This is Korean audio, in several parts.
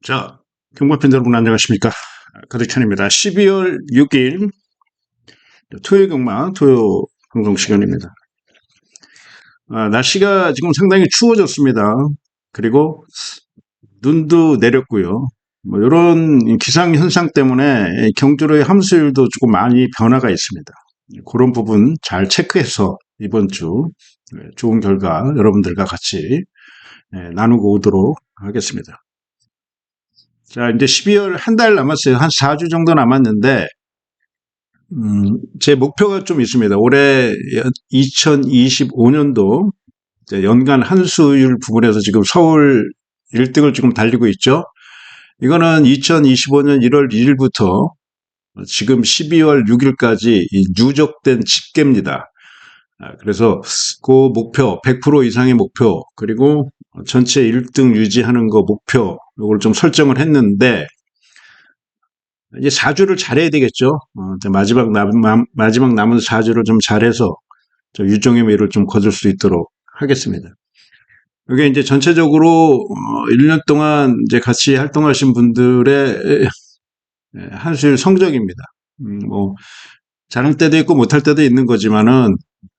자, 경마팬 여러분 안녕하십니까? 가득천입니다. 12월 6일 토요 경마 토요 방송 시간입니다. 날씨가 지금 상당히 추워졌습니다. 그리고 눈도 내렸고요. 뭐 이런 기상 현상 때문에 경주로의 함수율도 조금 많이 변화가 있습니다. 그런 부분 잘 체크해서 이번 주 좋은 결과 여러분들과 같이 나누고 오도록 하겠습니다. 자, 이제 12월 한 달 남았어요. 한 4주 정도 남았는데, 제 목표가 좀 있습니다. 올해 2025년도 연간 한수율 부분에서 지금 서울 1등을 지금 달리고 있죠. 이거는 2025년 1월 1일부터 지금 12월 6일까지 누적된 집계입니다. 그래서 그 목표, 100% 이상의 목표, 그리고 전체 1등 유지하는 거 목표, 이걸 좀 설정을 했는데, 이제 4주를 잘해야 되겠죠. 마지막 남은 4주를 좀 잘해서 유종의 미를 좀 거둘 수 있도록 하겠습니다. 이게 이제 전체적으로 1년 동안 이제 같이 활동하신 분들의 한수일 성적입니다. 뭐 잘할 때도 있고 못할 때도 있는 거지만은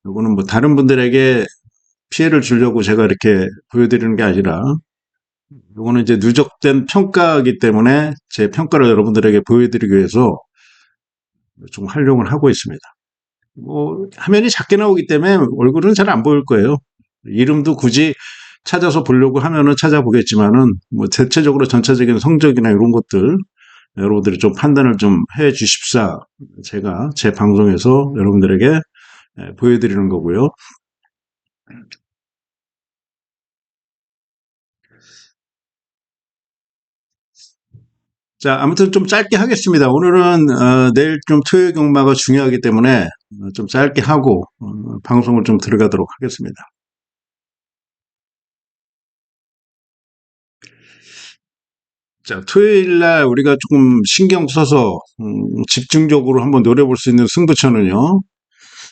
이거는 뭐 다른 분들에게 피해를 주려고 제가 이렇게 보여드리는 게 아니라 이거는 이제 누적된 평가이기 때문에 제 평가를 여러분들에게 보여드리기 위해서 좀 활용을 하고 있습니다. 뭐 화면이 작게 나오기 때문에 얼굴은 잘 안 보일 거예요. 이름도 굳이 찾아서 보려고 하면은 찾아보겠지만은 뭐 대체적으로 전체적인 성적이나 이런 것들 여러분들이 좀 판단을 좀 해 주십사 제가 제 방송에서 여러분들에게 보여드리는 거고요. 자, 아무튼 좀 짧게 하겠습니다. 오늘은 내일 좀 토요 경마가 중요하기 때문에 좀 짧게 하고 방송을 좀 들어가도록 하겠습니다. 자, 토요일 날 우리가 조금 신경 써서 집중적으로 한번 노려볼 수 있는 승부처는요.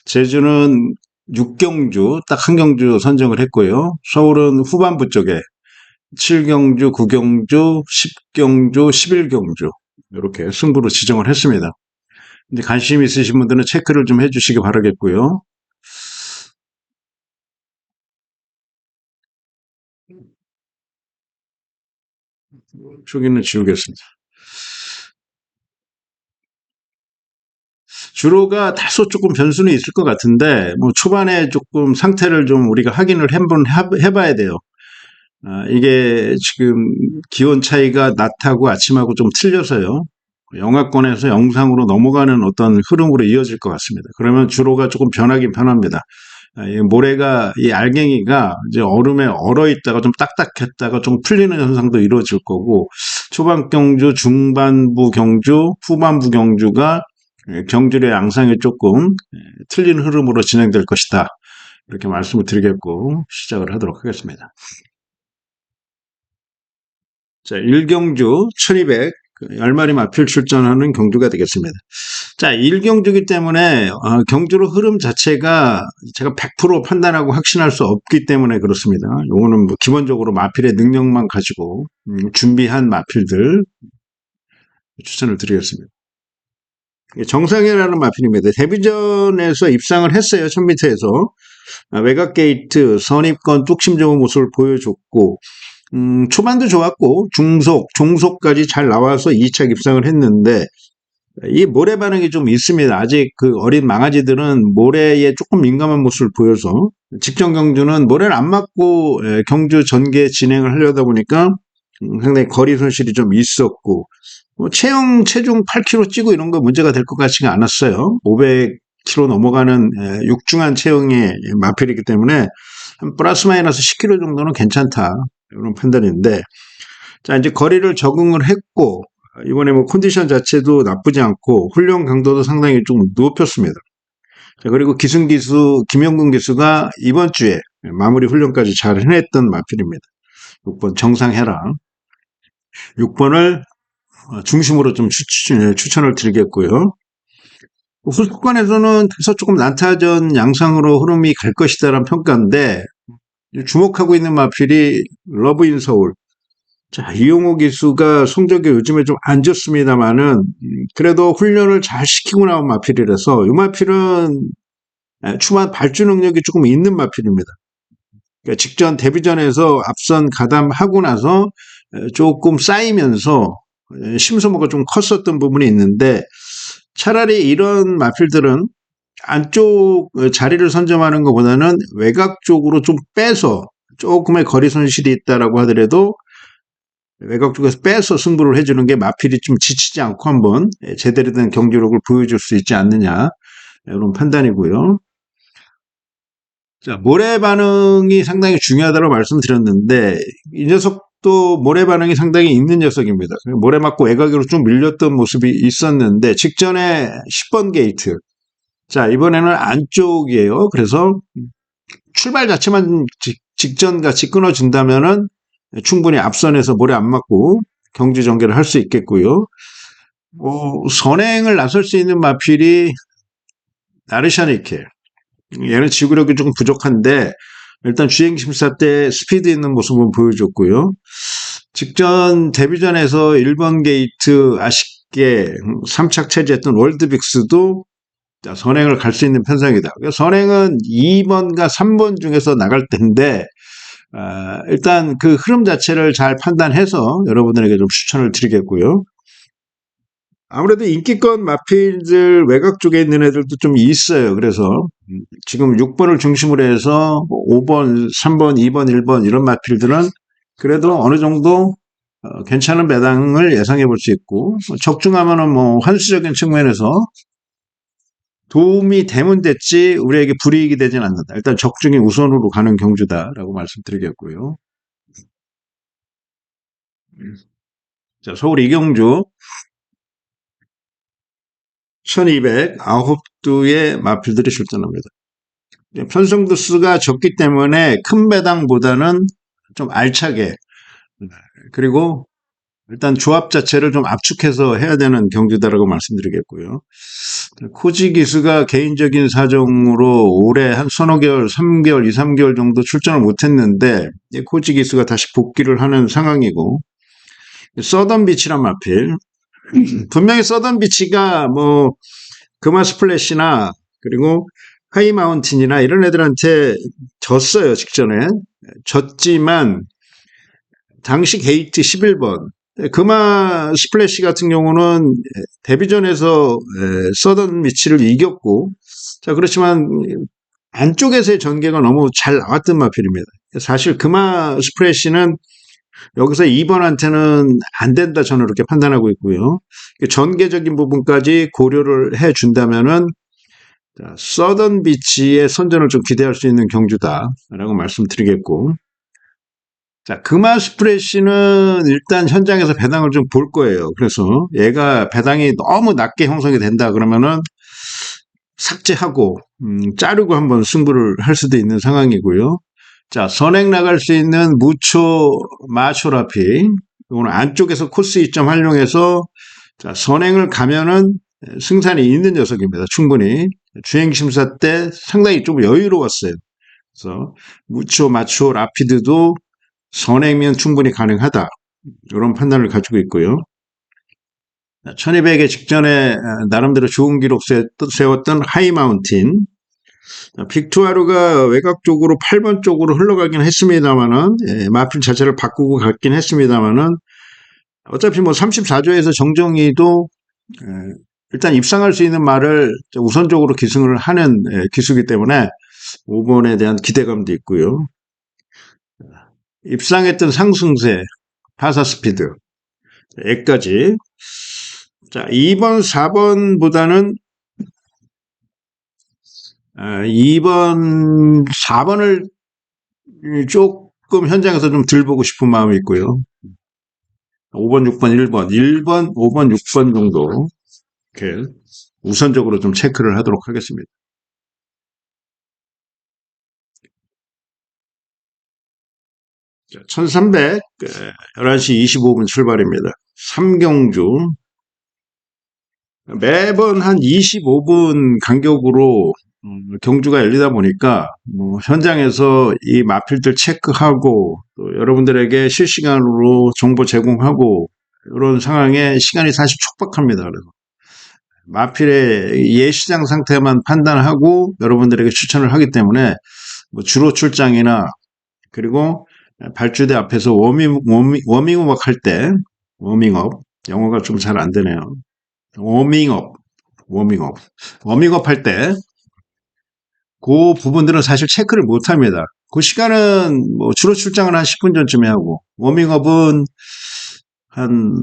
제주는 6경주, 딱 한 경주 선정을 했고요. 서울은 후반부 쪽에 7경주, 9경주, 10경주, 11경주 이렇게 승부로 지정을 했습니다. 근데 관심 있으신 분들은 체크를 좀 해주시기 바라겠고요. 여기는 지우겠습니다. 주로가 다소 조금 변수는 있을 것 같은데 뭐 초반에 조금 상태를 좀 우리가 확인을 한번 해봐야 돼요. 이게 지금 기온 차이가 낮하고 아침하고 좀 틀려서요. 영하권에서 영상으로 넘어가는 어떤 흐름으로 이어질 것 같습니다. 그러면 주로가 조금 변하긴 변합니다. 이 모래가, 이 알갱이가 이제 얼음에 얼어 있다가 좀 딱딱했다가 좀 풀리는 현상도 이루어질 거고, 초반 경주, 중반부 경주, 후반부 경주가 경주의 양상이 조금 틀린 흐름으로 진행될 것이다. 이렇게 말씀을 드리겠고, 시작을 하도록 하겠습니다. 자, 1경주 1200, 10마리 마필 출전하는 경주가 되겠습니다. 자, 1경주기 때문에 경주로 흐름 자체가 제가 100% 판단하고 확신할 수 없기 때문에 그렇습니다. 요거는 뭐 기본적으로 마필의 능력만 가지고 준비한 마필들 추천을 드리겠습니다. 정상이라는 마필입니다. 데뷔전에서 입상을 했어요. 1000m에서. 외곽 게이트, 선입권 뚝심 좋은 모습을 보여줬고 초반도 좋았고 종속까지 잘 나와서 2차 입상을 했는데 이 모래 반응이 좀 있습니다. 아직 그 어린 망아지들은 모래에 조금 민감한 모습을 보여서 직전 경주는 모래를 안 맞고 경주 전개 진행을 하려다 보니까 상당히 거리 손실이 좀 있었고 체중 8kg 찌고 이런 거 문제가 될 것 같지가 않았어요. 500kg 넘어가는 육중한 체형의 마필이기 때문에 한 플러스 마이너스 10kg 정도는 괜찮다. 이런 판단인데, 자, 이제 거리를 적응을 했고, 이번에 뭐 컨디션 자체도 나쁘지 않고, 훈련 강도도 상당히 좀 높였습니다. 자, 그리고 김영근 기수가 이번 주에 마무리 훈련까지 잘 해냈던 마필입니다. 6번 정상해라. 6번을 중심으로 좀 추천을 드리겠고요. 후속권에서는 다소 조금 난타전 양상으로 흐름이 갈 것이다라는 평가인데, 주목하고 있는 마필이 러브인 서울. 자, 이용호 기수가 성적이 요즘에 좀 안 좋습니다만은, 그래도 훈련을 잘 시키고 나온 마필이라서, 이 마필은 초반 발주 능력이 조금 있는 마필입니다. 그러니까 직전 데뷔전에서 앞선 가담하고 나서 조금 쌓이면서 심소모가 좀 컸었던 부분이 있는데, 차라리 이런 마필들은 안쪽 자리를 선점하는 것보다는 외곽 쪽으로 좀 빼서 조금의 거리 손실이 있다라고 하더라도 외곽 쪽에서 빼서 승부를 해주는 게 마필이 좀 지치지 않고 한번 제대로 된 경기력을 보여줄 수 있지 않느냐 이런 판단이고요. 자, 모래 반응이 상당히 중요하다고 말씀드렸는데 이 녀석도 모래 반응이 상당히 있는 녀석입니다. 모래 맞고 외곽으로 좀 밀렸던 모습이 있었는데 직전에 10번 게이트. 자, 이번에는 안쪽이에요. 그래서 출발 자체만 직전 같이 끊어진다면은 충분히 앞선에서 모래 안 맞고 경주 전개를 할 수 있겠고요. 선행을 나설 수 있는 마필이 나르샤니케. 얘는 지구력이 조금 부족한데 일단 주행 심사 때 스피드 있는 모습은 보여줬고요. 직전 데뷔전에서 1번 게이트 아쉽게 3착 체제했던 월드빅스도 선행을 갈 수 있는 편성이다. 선행은 2번과 3번 중에서 나갈 텐데 일단 그 흐름 자체를 잘 판단해서 여러분들에게 좀 추천을 드리겠고요. 아무래도 인기권 마필들 외곽 쪽에 있는 애들도 좀 있어요. 그래서 지금 6번을 중심으로 해서 5번, 3번, 2번, 1번 이런 마필들은 그래도 어느 정도 괜찮은 배당을 예상해 볼 수 있고 적중하면은 뭐 환수적인 측면에서 도움이 되면 됐지 우리에게 불이익이 되진 않는다. 일단 적중이 우선으로 가는 경주다라고 말씀드리겠고요. 자, 서울 이경주 1209두의 마필들이 출전합니다. 편성도 수가 적기 때문에 큰 배당보다는 좀 알차게 그리고 일단 조합 자체를 좀 압축해서 해야 되는 경주다라고 말씀드리겠고요. 코지 기수가 개인적인 사정으로 올해 한 서너 개월, 3개월, 2, 3개월 정도 출전을 못했는데 코지 기수가 다시 복귀를 하는 상황이고 서던 비치란 마필 분명히 서던 비치가 뭐 금화 스플래시나 그리고 하이 마운틴이나 이런 애들한테 졌어요. 직전에 졌지만 당시 게이트 11번 금화 스플래시 같은 경우는 데뷔전에서 서던 비치를 이겼고 자 그렇지만 안쪽에서의 전개가 너무 잘 나왔던 마필입니다. 사실 금화 스플래시는 여기서 2번한테는 안 된다 저는 이렇게 판단하고 있고요. 전개적인 부분까지 고려를 해준다면은 서던 비치의 선전을 좀 기대할 수 있는 경주다라고 말씀드리겠고 자 금화 스프레시는 일단 현장에서 배당을 좀 볼 거예요. 그래서 얘가 배당이 너무 낮게 형성이 된다 그러면은 삭제하고 자르고 한번 승부를 할 수도 있는 상황이고요. 자, 선행 나갈 수 있는 무초 마초라피. 이거는 안쪽에서 코스 이점 활용해서 자, 선행을 가면은 승산이 있는 녀석입니다. 충분히. 주행 심사 때 상당히 좀 여유로웠어요. 그래서 무초 마초 라피드도 선행면 충분히 가능하다. 이런 판단을 가지고 있고요. 1200의 직전에 나름대로 좋은 기록 세웠던 하이마운틴. 빅투아루가 외곽 쪽으로 8번 쪽으로 흘러가긴 했습니다만은 마필 자체를 바꾸고 갔긴 했습니다만은 어차피 뭐 34조에서 정정이도 일단 입상할 수 있는 말을 우선적으로 기승을 하는 기수이기 때문에 5번에 대한 기대감도 있고요. 입상했던 상승세 파사스피드 애까지 자 2번 4번보다는 2번 4번을 조금 현장에서 좀 덜 보고 싶은 마음이 있고요. 5번 6번 1번 5번 6번 정도 이렇게 우선적으로 좀 체크를 하도록 하겠습니다. 자, 1300 11시 25분 출발입니다. 3경주 매번 한 25분 간격으로 경주가 열리다 보니까 뭐 현장에서 이 마필들 체크하고 또 여러분들에게 실시간으로 정보 제공하고 이런 상황에 시간이 사실 촉박합니다. 그래서 마필의 예시장 상태만 판단하고 여러분들에게 추천을 하기 때문에 뭐 주로 출장이나 그리고 발주대 앞에서 워밍업 할 때, 워밍업, 영어가 좀 잘 안 되네요. 워밍업, 워밍업 할 때, 그 부분들은 사실 체크를 못 합니다. 그 시간은 뭐 주로 출장은 한 10분 전쯤에 하고, 워밍업은 한,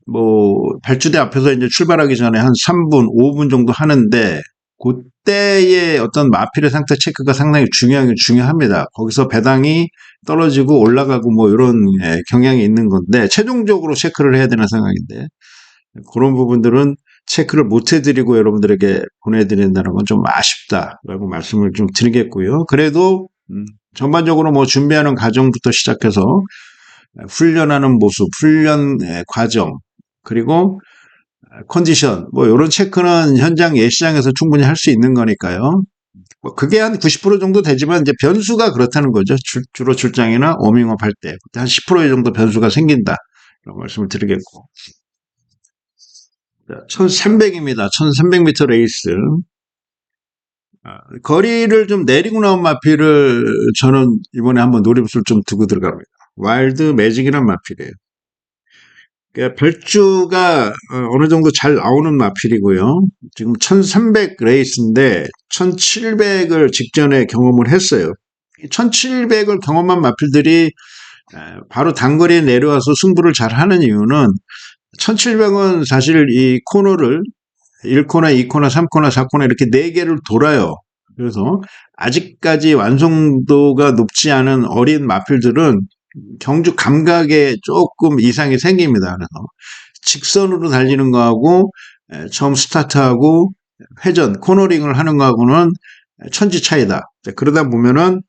뭐, 발주대 앞에서 이제 출발하기 전에 한 3분, 5분 정도 하는데, 그때의 어떤 마필의 상태 체크가 상당히 중요합니다. 거기서 배당이 떨어지고 올라가고 뭐 이런 경향이 있는 건데, 최종적으로 체크를 해야 되는 상황인데, 그런 부분들은 체크를 못 해드리고 여러분들에게 보내드린다는 건 좀 아쉽다라고 말씀을 좀 드리겠고요. 그래도, 전반적으로 뭐 준비하는 과정부터 시작해서 훈련하는 모습, 훈련 과정, 그리고 컨디션, 뭐 이런 체크는 현장 예시장에서 충분히 할 수 있는 거니까요. 뭐 그게 한 90% 정도 되지만 이제 변수가 그렇다는 거죠. 주로 출장이나 워밍업 할 때 한 10% 정도 변수가 생긴다. 라고 말씀을 드리겠고. 1300입니다. 1300m 레이스. 거리를 좀 내리고 나온 마필을 저는 이번에 한번 노림수를 좀 두고 들어갑니다. 와일드 매직이란 마필이에요. 그러니까 별주가 어느 정도 잘 나오는 마필이고요. 지금 1300 레이스인데 1700을 직전에 경험을 했어요. 1700을 경험한 마필들이 바로 단거리에 내려와서 승부를 잘 하는 이유는 1700은 사실 이 코너를 1코너, 2코너, 3코너, 4코너 이렇게 4개를 돌아요. 그래서 아직까지 완성도가 높지 않은 어린 마필들은 경주 감각에 조금 이상이 생깁니다. 그래서 직선으로 달리는 거하고 처음 스타트하고 회전, 코너링을 하는 거하고는 천지 차이다. 그러다 보면은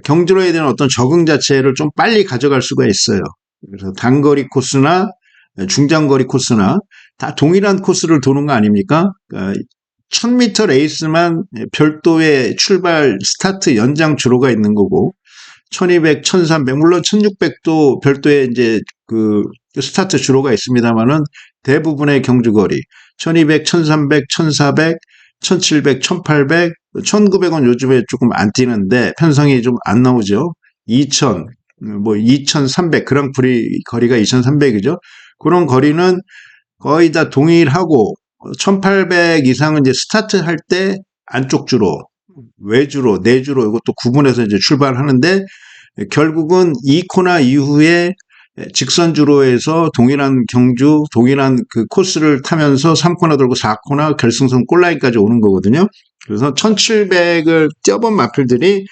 경주로에 대한 어떤 적응 자체를 좀 빨리 가져갈 수가 있어요. 그래서 단거리 코스나 중장거리 코스나 다 동일한 코스를 도는 거 아닙니까? 1000m 레이스만 별도의 출발 스타트 연장 주로가 있는 거고 1200, 1300, 물론 1600도 별도의 이제 그 스타트 주로가 있습니다만은 대부분의 경주거리 1200, 1300, 1400, 1700, 1800, 1900은 요즘에 조금 안 뛰는데 편성이 좀 안 나오죠. 2000, 뭐 2300 그랑프리 거리가 2300이죠. 그런 거리는 거의 다 동일하고 1800 이상은 이제 스타트 할 때 안쪽 주로 외주로, 내주로 이것도 구분해서 이제 출발하는데 결국은 2코너 이후에 직선주로에서 동일한 경주, 동일한 그 코스를 타면서 3코너 돌고 4코너 결승선 골라인까지 오는 거거든요. 그래서 1700을 뛰어본 마필들이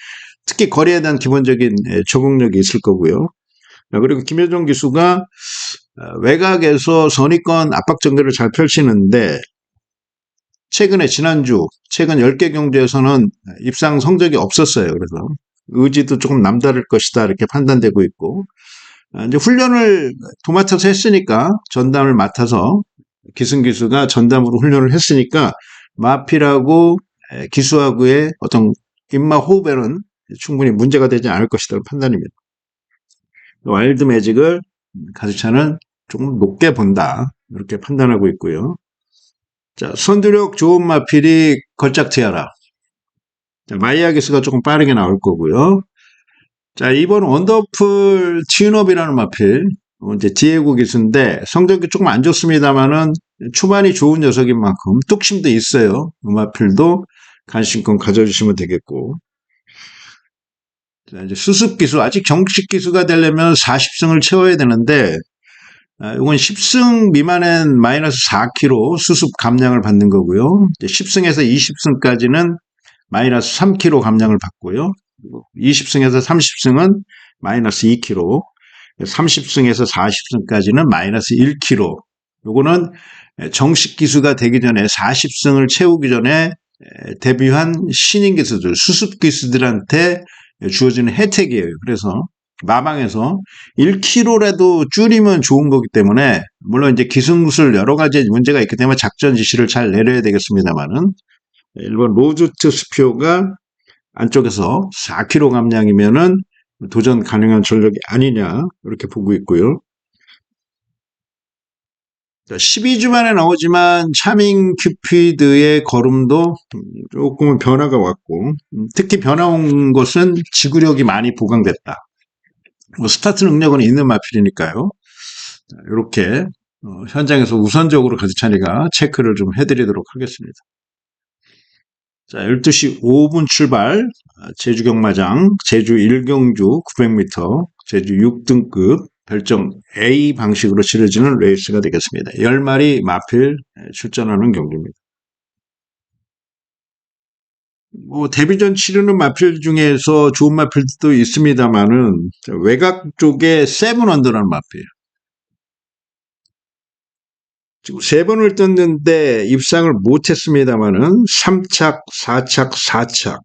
특히 거리에 대한 기본적인 적응력이 있을 거고요. 그리고 김효정 기수가 외곽에서 선의권 압박 전개를 잘 펼치는데 최근에 지난주 최근 10개 경주에서는 입상 성적이 없었어요. 그래서 의지도 조금 남다를 것이다 이렇게 판단되고 있고 이제 훈련을 도맡아서 했으니까 전담을 맡아서 기승 기수가 전담으로 훈련을 했으니까 마필하고 기수하고의 어떤 입마 호흡에는 충분히 문제가 되지 않을 것이라는 판단입니다. 와일드 매직을 가스차는 조금 높게 본다 이렇게 판단하고 있고요. 자, 선두력 좋은 마필이 걸작 티아라. 자, 마이야 기수가 조금 빠르게 나올 거고요. 자, 이번 원더풀 튜업이라는 마필, 이제 디에고 기수인데 성적이 조금 안 좋습니다만은 초반이 좋은 녀석인 만큼 뚝심도 있어요. 이 마필도 관심권 가져주시면 되겠고. 자, 이제 수습 기수, 아직 정식 기수가 되려면 40승을 채워야 되는데, 이건 10승 미만엔 마이너스 4kg 수습 감량을 받는 거고요. 10승에서 20승까지는 마이너스 3kg 감량을 받고요. 20승에서 30승은 마이너스 2kg, 30승에서 40승까지는 마이너스 1kg. 요거는 정식 기수가 되기 전에 40승을 채우기 전에 데뷔한 신인 기수들, 수습 기수들한테 주어지는 혜택이에요. 그래서 마방에서 1kg라도 줄이면 좋은 거기 때문에 물론 이제 기승술 여러 가지 문제가 있기 때문에 작전 지시를 잘 내려야 되겠습니다만은 1번 로즈트 스피어가 안쪽에서 4kg 감량이면은 도전 가능한 전력이 아니냐 이렇게 보고 있고요. 12주 만에 나오지만 차밍 큐피드의 걸음도 조금은 변화가 왔고, 특히 변화 온 것은 지구력이 많이 보강됐다. 스타트 능력은 있는 마필이니까요. 이렇게 현장에서 우선적으로 가지찬이가 체크를 좀 해드리도록 하겠습니다. 자, 12시 5분 출발, 제주 경마장, 제주 1경주 900m, 제주 6등급, 별정 A 방식으로 치러지는 레이스가 되겠습니다. 10마리 마필 출전하는 경기입니다. 데뷔전 치르는 마필 중에서 좋은 마필도 있습니다만은, 외곽 쪽에 세븐 언더라는 마필. 지금 3번을 떴는데 입상을 못했습니다만은 3착, 4착, 4착.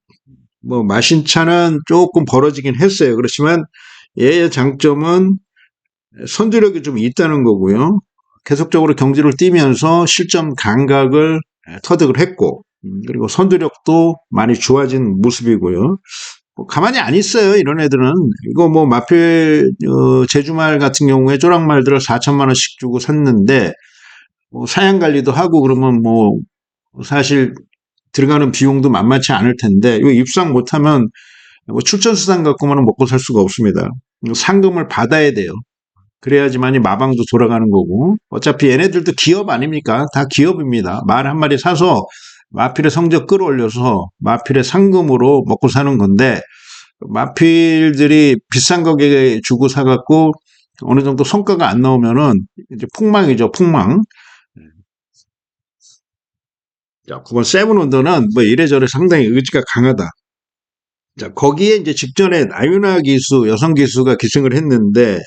마신차는 조금 벌어지긴 했어요. 그렇지만 얘의 장점은 선두력이 좀 있다는 거고요. 계속적으로 경지를 뛰면서 실점 감각을 터득을 했고, 그리고 선두력도 많이 좋아진 모습이고요. 가만히 안 있어요, 이런 애들은. 이거 마필, 제주말 같은 경우에 쪼락말들을 4천만 원씩 주고 샀는데, 사양 관리도 하고 그러면 사실 들어가는 비용도 만만치 않을 텐데, 이거 입상 못하면 출전 수당 갖고만은 먹고 살 수가 없습니다. 상금을 받아야 돼요. 그래야지만이 마방도 돌아가는 거고, 어차피 얘네들도 기업 아닙니까? 다 기업입니다. 말 한 마리 사서 마필의 성적 끌어올려서 마필의 상금으로 먹고 사는 건데, 마필들이 비싼 가격에 주고 사갖고 어느 정도 성과가 안 나오면은 이제 폭망이죠, 폭망. 자, 9번 세븐 원더는 이래저래 상당히 의지가 강하다. 자, 거기에 이제 직전에 나윤아 기수, 여성 기수가 기승을 했는데,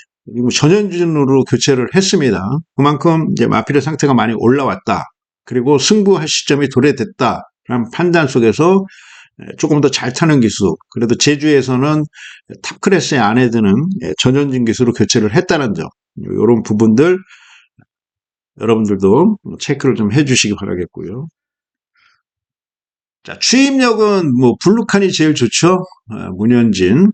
전현준으로 교체를 했습니다. 그만큼 이제 마필의 상태가 많이 올라왔다. 그리고 승부할 시점이 도래됐다라는 판단 속에서 조금 더 잘 타는 기수, 그래도 제주에서는 탑 클래스에 안에 드는 전현준 기수로 교체를 했다는 점, 이런 부분들 여러분들도 체크를 좀 해주시기 바라겠고요. 자, 추임력은 블루칸이 제일 좋죠. 문현진.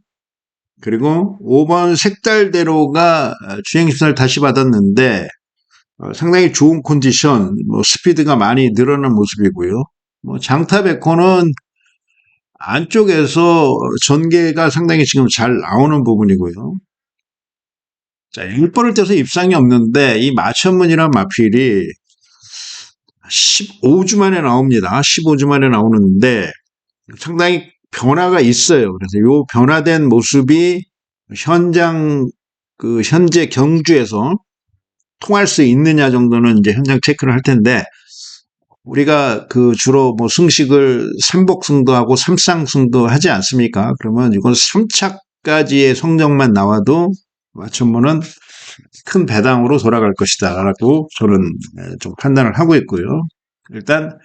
그리고 5번 색달대로가 주행심사를 다시 받았는데 상당히 좋은 컨디션, 스피드가 많이 늘어난 모습이고요. 장타백호는 안쪽에서 전개가 상당히 지금 잘 나오는 부분이고요. 자, 1번을 떼서 입상이 없는데 이 마천문이라는 마필이 15주 만에 나옵니다. 15주 만에 나오는데 상당히 변화가 있어요. 그래서 이 변화된 모습이 현재 경주에서 통할 수 있느냐 정도는 이제 현장 체크를 할 텐데, 우리가 주로 승식을 삼복승도 하고 삼쌍승도 하지 않습니까? 그러면 이건 3차까지의 성적만 나와도 마천문은 큰 배당으로 돌아갈 것이다 라고 저는 좀 판단을 하고 있고요. 일단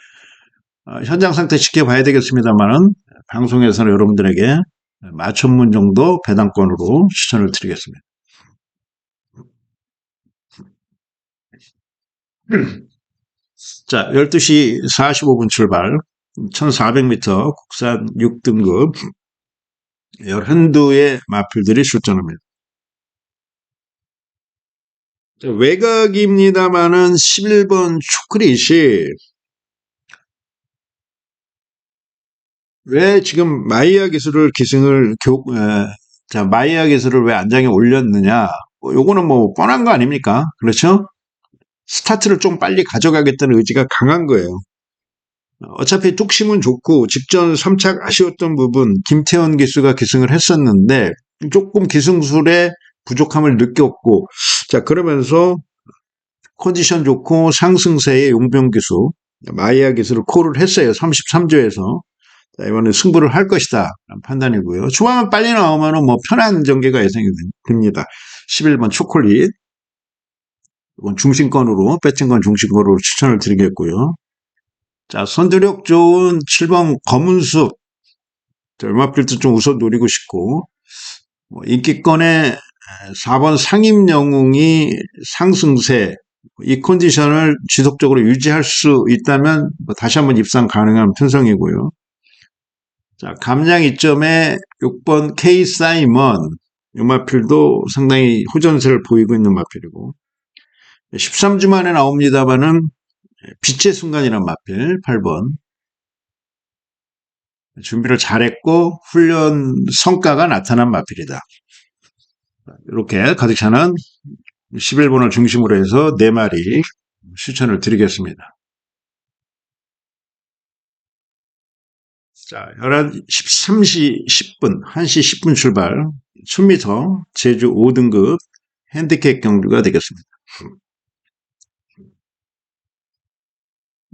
현장 상태 지켜봐야 되겠습니다만은 방송에서는 여러분들에게 마천문 정도 배당권으로 추천을 드리겠습니다. 자, 12시 45분 출발, 1400m 국산 6등급 11두의 마필들이 출전합니다. 자, 외곽입니다만은 11번 초크릿이 왜 지금 마이야 기술을 마이야 기술을 왜 안장에 올렸느냐? 요거는 뻔한 거 아닙니까? 그렇죠? 스타트를 좀 빨리 가져가겠다는 의지가 강한 거예요. 어차피 뚝심은 좋고 직전 3착 아쉬웠던 부분 김태현 기수가 기승을 했었는데 조금 기승술에 부족함을 느꼈고, 자, 그러면서 컨디션 좋고 상승세의 용병 기수 마이야 기수를 콜을 했어요. 33조에서. 자, 이번에 승부를 할 것이다 판단이고요. 초반만 빨리 나오면 편한 전개가 예상이 됩니다. 11번 초콜릿, 이건 중심권으로, 배팅권 중심권으로 추천을 드리겠고요. 자, 선두력 좋은 7번 검은숲, 얼마필도 좀 우선 노리고 싶고, 인기권에 4번 상임영웅이 상승세, 이 컨디션을 지속적으로 유지할 수 있다면 다시 한번 입상 가능한 편성이고요. 자, 감량 이점에 6번 K 사이먼 이 마필도 상당히 호전세를 보이고 있는 마필이고 13주 만에 나옵니다만은 빛의 순간이란 마필 8번 준비를 잘했고 훈련 성과가 나타난 마필이다. 이렇게 가득 차는 11번을 중심으로 해서 4마리 추천을 드리겠습니다. 자, 13시 10분, 1시 10분 출발 1000m 제주 5등급 핸디캡 경주가 되겠습니다.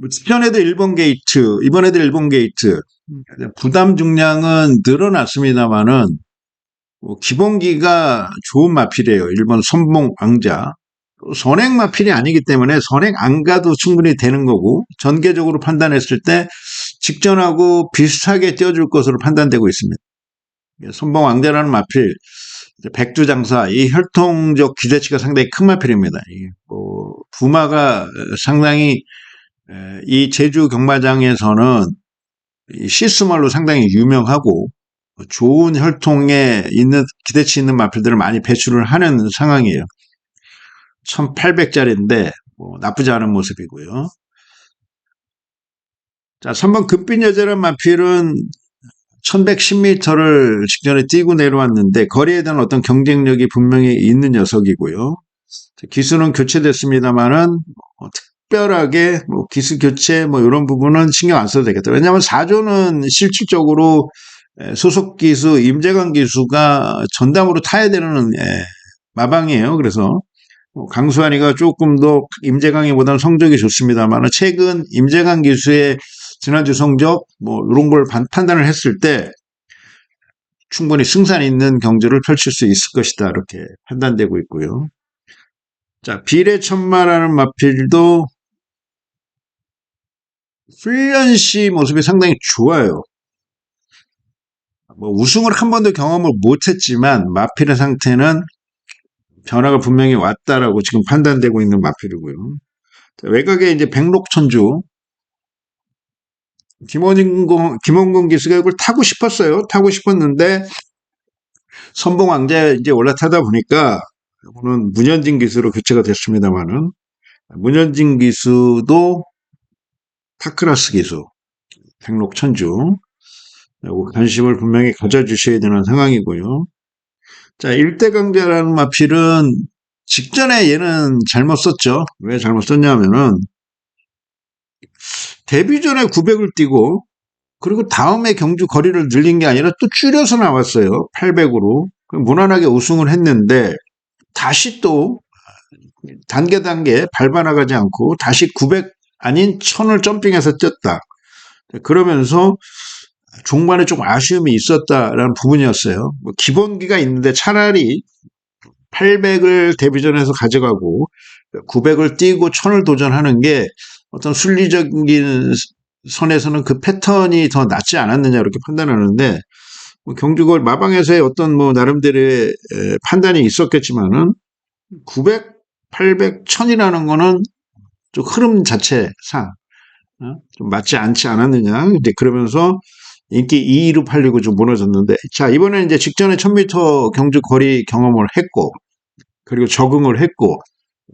이번에도 1번 게이트 부담 중량은 늘어났습니다만은 기본기가 좋은 마필이에요. 1번 선봉 왕자 선행 마필이 아니기 때문에 선행 안 가도 충분히 되는 거고 전개적으로 판단했을 때 직전하고 비슷하게 뛰어줄 것으로 판단되고 있습니다. 선봉 왕자라는 마필 백두장사 이 혈통적 기대치가 상당히 큰 마필입니다. 부마가 상당히 이 제주 경마장에서는 시스말로 상당히 유명하고 좋은 혈통에 있는 기대치 있는 마필들을 많이 배출을 하는 상황이에요. 1800짜리인데 나쁘지 않은 모습이고요. 자, 3번 금빛 여자란 마필은 1110m를 직전에 뛰고 내려왔는데 거리에 대한 어떤 경쟁력이 분명히 있는 녀석이고요. 기수는 교체됐습니다만은 특별하게 기수 교체 이런 부분은 신경 안 써도 되겠다. 왜냐하면 4조는 실질적으로 소속 기수 임재강 기수가 전담으로 타야 되는 마방이에요. 그래서 강수환이가 조금 더 임재강이보다는 성적이 좋습니다만 최근 임재강 기수의 지난주 성적 이런 걸 판단을 했을 때 충분히 승산 있는 경주를 펼칠 수 있을 것이다 이렇게 판단되고 있고요. 자, 비례천마라는 마필도 훈련 시 모습이 상당히 좋아요. 우승을 한 번도 경험을 못했지만 마필의 상태는 변화가 분명히 왔다라고 지금 판단되고 있는 마필이고요. 외곽에 이제 백록천주 김원근 기수가 이걸 타고 싶었어요. 타고 싶었는데 선봉 왕자에 이제 올라타다 보니까 이거는 문현진 기수로 교체가 됐습니다만은 문현진 기수도 타크라스 기수 백록천주 관심을 분명히 가져주셔야 되는 상황이고요. 자, 일대강자라는 마필은 직전에 얘는 잘못 썼죠. 왜 잘못 썼냐면은 데뷔 전에 900을 뛰고 그리고 다음에 경주 거리를 늘린 게 아니라 또 줄여서 나왔어요. 800으로. 무난하게 우승을 했는데 다시 또 단계 밟아나가지 않고 다시 900 아닌 1000을 점핑해서 뛰었다. 그러면서 종반에 좀 아쉬움이 있었다라는 부분이었어요. 기본기가 있는데 차라리 800을 데뷔전에서 가져가고 900을 뛰고 1000을 도전하는 게 어떤 순리적인 선에서는 그 패턴이 더 낫지 않았느냐 이렇게 판단하는데 경주걸 마방에서의 어떤 나름대로의 판단이 있었겠지만은 900, 800, 1000이라는 거는 좀 흐름 자체상 좀 맞지 않지 않았느냐. 이제 그러면서 인기 2위로 팔리고 좀 무너졌는데, 자, 이번에 이제 직전에 1000m 경주 거리 경험을 했고, 그리고 적응을 했고,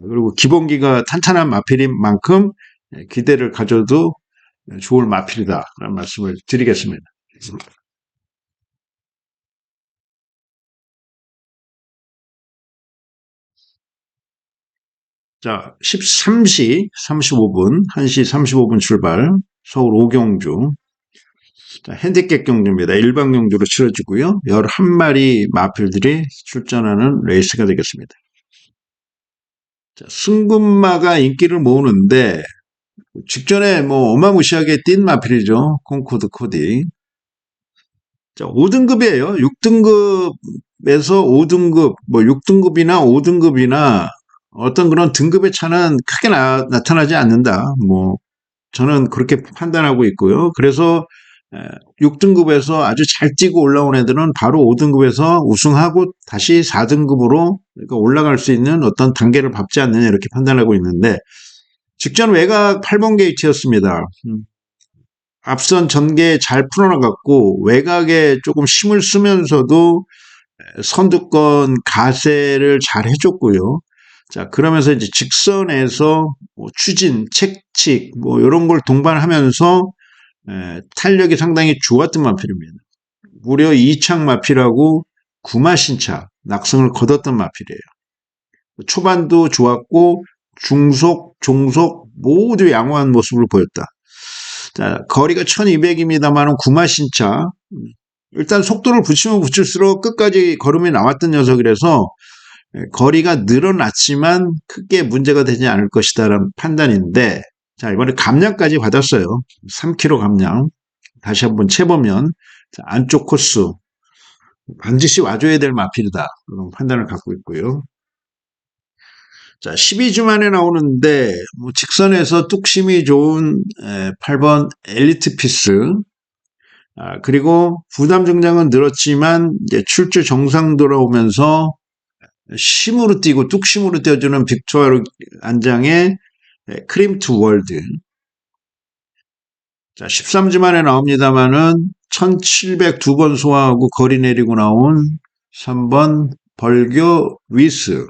그리고 기본기가 탄탄한 마필인 만큼 기대를 가져도 좋을 마필이다라는 말씀을 드리겠습니다. 자, 13시 35분, 1시 35분 출발, 서울 오경주. 자, 핸디캡 경주입니다. 일반 경주로 치러지고요. 11마리 마필들이 출전하는 레이스가 되겠습니다. 자, 승군마가 인기를 모으는데, 직전에 어마무시하게 뛴 마필이죠. 콩코드 코디. 자, 5등급이에요. 6등급에서 5등급, 6등급이나 5등급이나 어떤 그런 등급의 차는 크게 나타나지 않는다. 저는 그렇게 판단하고 있고요. 그래서 6등급에서 아주 잘 뛰고 올라온 애들은 바로 5등급에서 우승하고 다시 4등급으로 그러니까 올라갈 수 있는 어떤 단계를 밟지 않느냐 이렇게 판단하고 있는데 직전 외곽 8번 게이트였습니다. 앞선 전개 잘 풀어나갔고 외곽에 조금 힘을 쓰면서도 선두권 가세를 잘 해줬고요. 자, 그러면서 이제 직선에서 뭐 추진, 책칙 뭐 이런 걸 동반하면서 탄력이 상당히 좋았던 마필입니다. 무려 2창 마필하고 구마신차 낙승을 거뒀던 마필이에요. 초반도 좋았고 중속, 종속 모두 양호한 모습을 보였다. 자, 거리가 1200입니다만 구마신차 일단 속도를 붙이면 붙일수록 끝까지 걸음이 나왔던 녀석이라서 거리가 늘어났지만 크게 문제가 되지 않을 것이다라는 판단인데 자, 이번에 감량까지 받았어요. 3km 감량. 다시 한번 채보면 자, 안쪽 코스 반드시 와줘야 될 마필이다. 그런 판단을 갖고 있고요. 자, 12주 만에 나오는데 뭐 직선에서 뚝심이 좋은 8번 엘리트 피스 그리고 부담 정량은 늘었지만 이제 출주 정상 돌아오면서 심으로 뛰고 뚝심으로 뛰어주는 빅투어 안장의 크림투 월드. 자, 13주 만에 나옵니다만은 1702번 소화하고 거리 내리고 나온 3번 벌교 위스.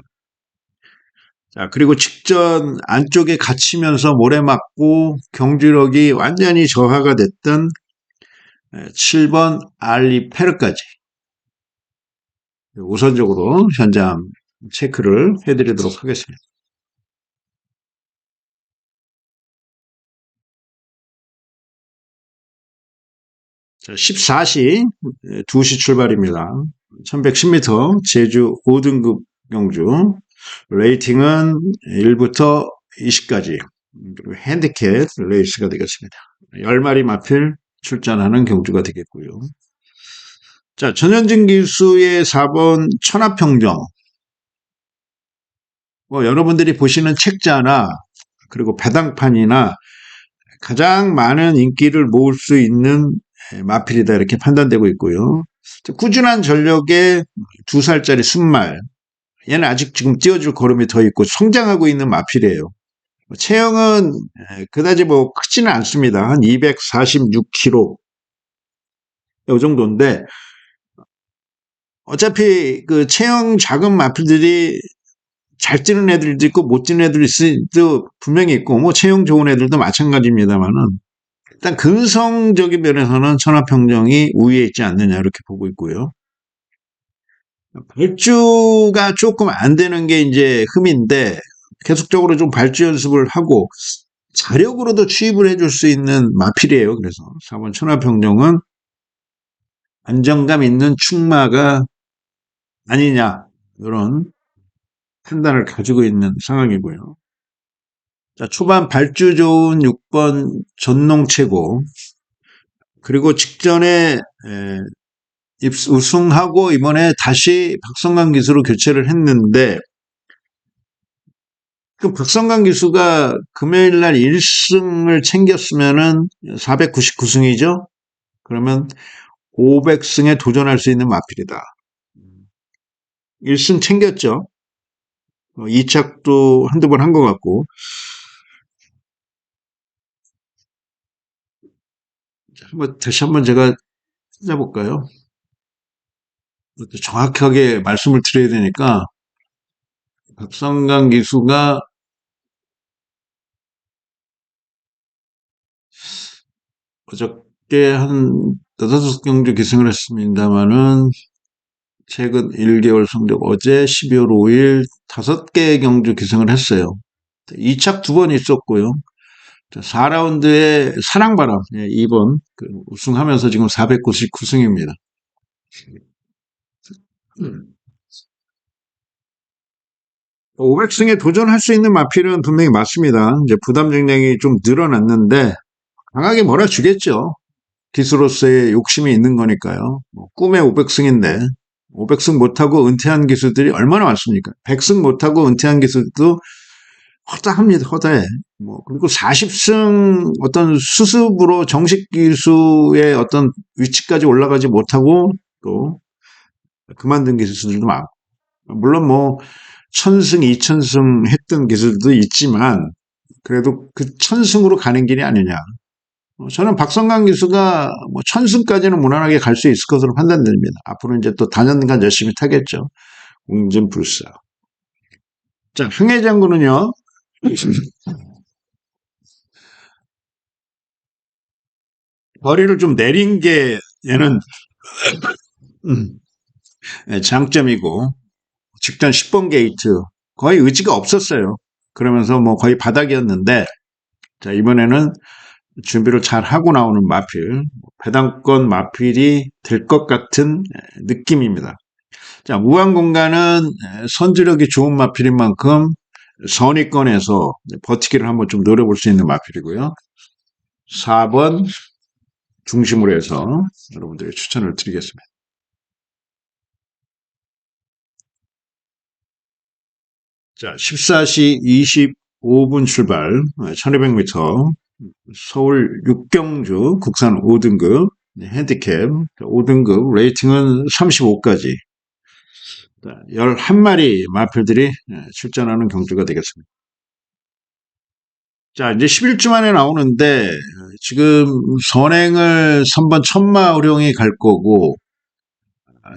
자, 그리고 직전 안쪽에 갇히면서 모래 맞고 경주력이 완전히 저하가 됐던 7번 알리페르까지 우선적으로 현장 체크를 해드리도록 하겠습니다. 자, 14시 2시 출발입니다. 1110m 제주 5등급 경주 레이팅은 1부터 20까지 그리고 핸디캡 레이스가 되겠습니다. 10마리 마필 출전하는 경주가 되겠고요. 자, 전현진 기수의 4번 천하평정 뭐 여러분들이 보시는 책자나 그리고 배당판이나 가장 많은 인기를 모을 수 있는 마필이다 이렇게 판단되고 있고요. 꾸준한 전력의 2살짜리 순말 얘는 아직 지금 띄워줄 걸음이 더 있고 성장하고 있는 마필이에요. 체형은 그다지 뭐 크지는 않습니다. 한 246kg 이 정도인데 어차피 그 체형 작은 마필들이 잘 뛰는 애들도 있고 못 뛰는 애들도 분명히 있고 뭐 체형 좋은 애들도 마찬가지입니다만은 일단 근성적인 면에서는 천하평정이 우위에 있지 않느냐 이렇게 보고 있고요. 발주가 조금 안 되는 게 이제 흠인데 계속적으로 좀 발주 연습을 하고 자력으로도 취입을 해줄 수 있는 마필이에요. 그래서 4번 천하평정은 안정감 있는 충마가 아니냐 이런 판단을 가지고 있는 상황이고요. 자, 초반 발주 좋은 6번 전농최고 그리고 직전에 우승하고 이번에 다시 박성강 기수로 교체를 했는데 그 박성강 기수가 금요일 날 1승을 챙겼으면은 499승이죠. 그러면 500승에 도전할 수 있는 마필이다. 1승 챙겼죠. 2착도 한두 번 한 것 같고. 다시 한번 제가 찾아볼까요? 정확하게 말씀을 드려야 되니까 박성강 기수가 어저께 한 5경주 기승을 했습니다만은 최근 1개월 성적 어제 12월 5일 5개 경주 기승을 했어요. 2착 2번 있었고요. 4라운드에 사랑바람 2번 우승하면서 지금 499승입니다. 500승에 도전할 수 있는 마필은 분명히 맞습니다. 이제 부담 정량이 좀 늘어났는데 강하게 몰아주겠죠. 기수로서의 욕심이 있는 거니까요. 꿈의 500승인데 500승 못하고 은퇴한 기수들이 얼마나 많습니까? 100승 못하고 은퇴한 기수도 허다합니다, 허다해. 뭐, 그리고 40승 어떤 수습으로 정식 기수의 어떤 위치까지 올라가지 못하고 또 그만둔 기수들도 많고. 물론 뭐, 1000승, 2000승 했던 기수들도 있지만, 그래도 그 1000승으로 가는 길이 아니냐. 저는 박성강 기수가 뭐 1000승까지는 무난하게 갈 수 있을 것으로 판단됩니다. 앞으로 이제 또 단연간 열심히 타겠죠. 웅진불사. 자, 흥해 장군은요, 거리를 좀 내린 게 얘는 음, 장점이고 직전 10번 게이트 거의 의지가 없었어요. 그러면서 뭐 거의 바닥이었는데 자 이번에는 준비를 잘 하고 나오는 마필 배당권 마필이 될 것 같은 느낌입니다. 자 무한공간은 선두력이 좋은 마필인 만큼 선위권에서 버티기를 한번 좀 노려볼 수 있는 마필이고요. 4번 중심으로 해서 여러분들에게 추천을 드리겠습니다. 자, 14시 25분 출발, 1200m, 서울 육경주 국산 5등급, 핸디캡 5등급, 레이팅은 35까지. 11마리 마필들이 출전하는 경주가 되겠습니다. 자, 이제 11주 만에 나오는데, 지금 선행을 3번 천마의룡이 갈 거고,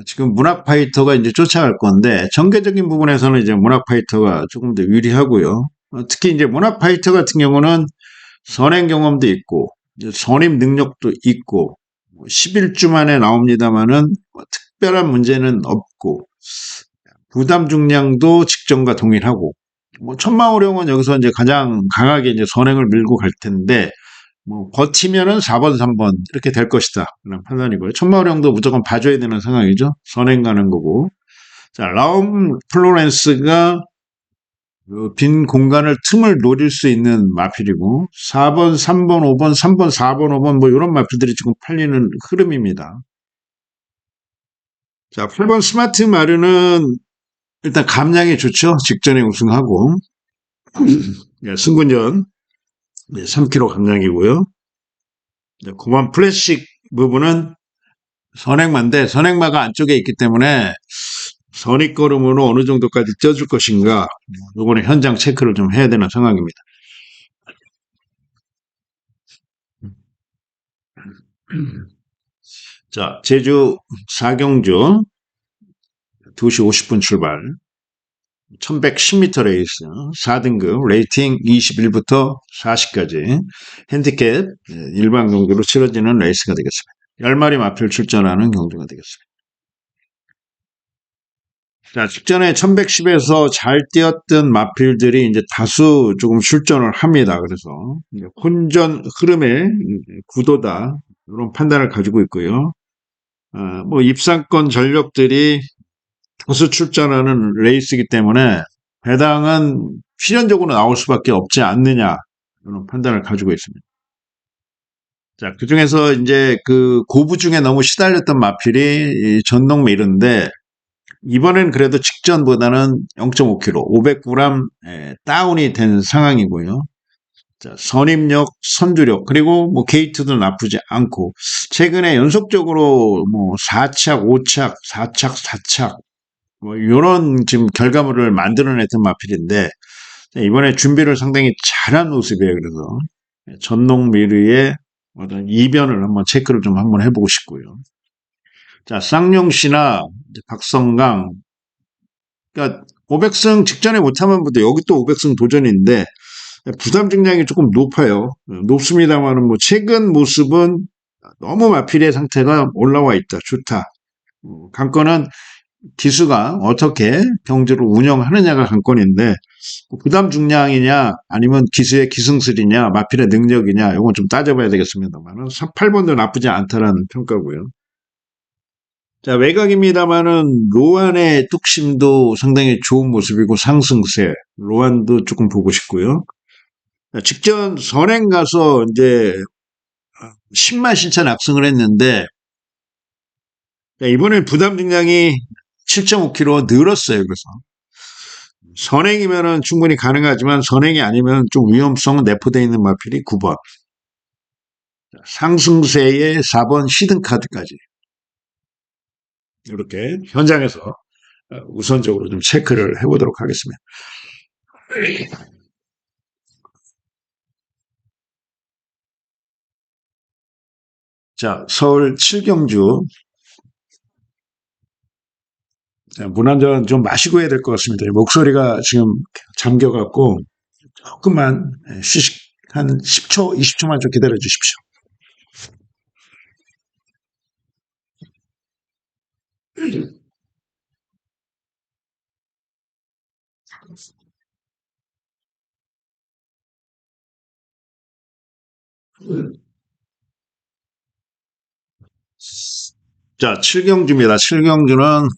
지금 문학파이터가 이제 쫓아갈 건데 전개적인 부분에서는 이제 문학파이터가 조금 더 유리하고요. 특히 이제 문학파이터 같은 경우는 선행 경험도 있고 선임 능력도 있고 11주 만에 나옵니다만은 특별한 문제는 없고 부담 중량도 직전과 동일하고 뭐 천마호령은 여기서 이제 가장 강하게 이제 선행을 밀고 갈 텐데 뭐 버티면은 4번, 3번 이렇게 될 것이다. 그런 판단이고요. 천마호령도 무조건 봐줘야 되는 상황이죠. 선행 가는 거고. 자, 라움 플로렌스가 그빈 공간을 틈을 노릴 수 있는 마필이고 4번, 3번, 5번, 3번, 4번, 5번 뭐 이런 마필들이 지금 팔리는 흐름입니다. 자, 8번 스마트 마르는 일단 감량이 좋죠. 직전에 우승하고 승군전 3km 감량이고요. 9번 플래식 부분은 선행마인데 선행마가 안쪽에 있기 때문에 선입걸음으로 어느 정도까지 쪄줄 것인가 요거는 현장 체크를 좀 해야 되는 상황입니다. 자 제주 사경주 2시 50분 출발 1110m 레이스 4등급 레이팅 21부터 40까지 핸디캡 일반 경주로 치러지는 레이스가 되겠습니다. 10마리 마필 출전하는 경주가 되겠습니다. 자, 직전에 1110에서 잘 뛰었던 마필들이 이제 다수 조금 출전을 합니다. 그래서 혼전 흐름의 구도다. 이런 판단을 가지고 있고요. 뭐 입상권 전력들이 다수 출전하는 레이스이기 때문에 배당은 필연적으로 나올 수밖에 없지 않느냐. 이런 판단을 가지고 있습니다. 자, 그 중에서 이제 그 고부 중에 너무 시달렸던 마필이 전농밀인데 이번엔 그래도 직전보다는 0.5kg, 500g 다운이 된 상황이고요. 자, 선입력, 선두력, 그리고 뭐 게이트도 나쁘지 않고 최근에 연속적으로 뭐 4착, 5착, 4착, 4착 뭐 이런 지금 결과물을 만들어냈던 마필인데 이번에 준비를 상당히 잘한 모습이에요. 그래서 전농미르의 어떤 이변을 한번 체크를 좀 한번 해보고 싶고요. 자, 쌍용씨나 박성강, 그러니까 500승 직전에 못하면 여기 또 500승 도전인데 부담 중량이 조금 높아요. 높습니다만은 뭐 최근 모습은 너무 마필의 상태가 올라와 있다. 좋다. 관건은 기수가 어떻게 경주를 운영하느냐가 관건인데 부담 중량이냐 아니면 기수의 기승술이냐 마필의 능력이냐 이건 좀 따져봐야 되겠습니다만 8번도 나쁘지 않다라는 평가고요. 자, 외곽입니다만은 로안의 뚝심도 상당히 좋은 모습이고 상승세. 로안도 조금 보고 싶고요. 자, 직전 선행 가서 이제 10만 신차 낙승을 했는데 자, 이번엔 부담 중량이 7.5kg 늘었어요. 그래서 선행이면은 충분히 가능하지만 선행이 아니면 좀 위험성 내포되어 있는 마필이 9번. 상승세의 4번 시든카드까지. 이렇게 현장에서 우선적으로 좀 체크를 해보도록 하겠습니다. 자, 서울 7경주. 물 한 잔 좀 마시고 해야 될 것 같습니다. 목소리가 지금 잠겨갖고 조금만 휴식 한 10초, 20초만 좀 기다려 주십시오. 자, 7경주입니다. 7경주는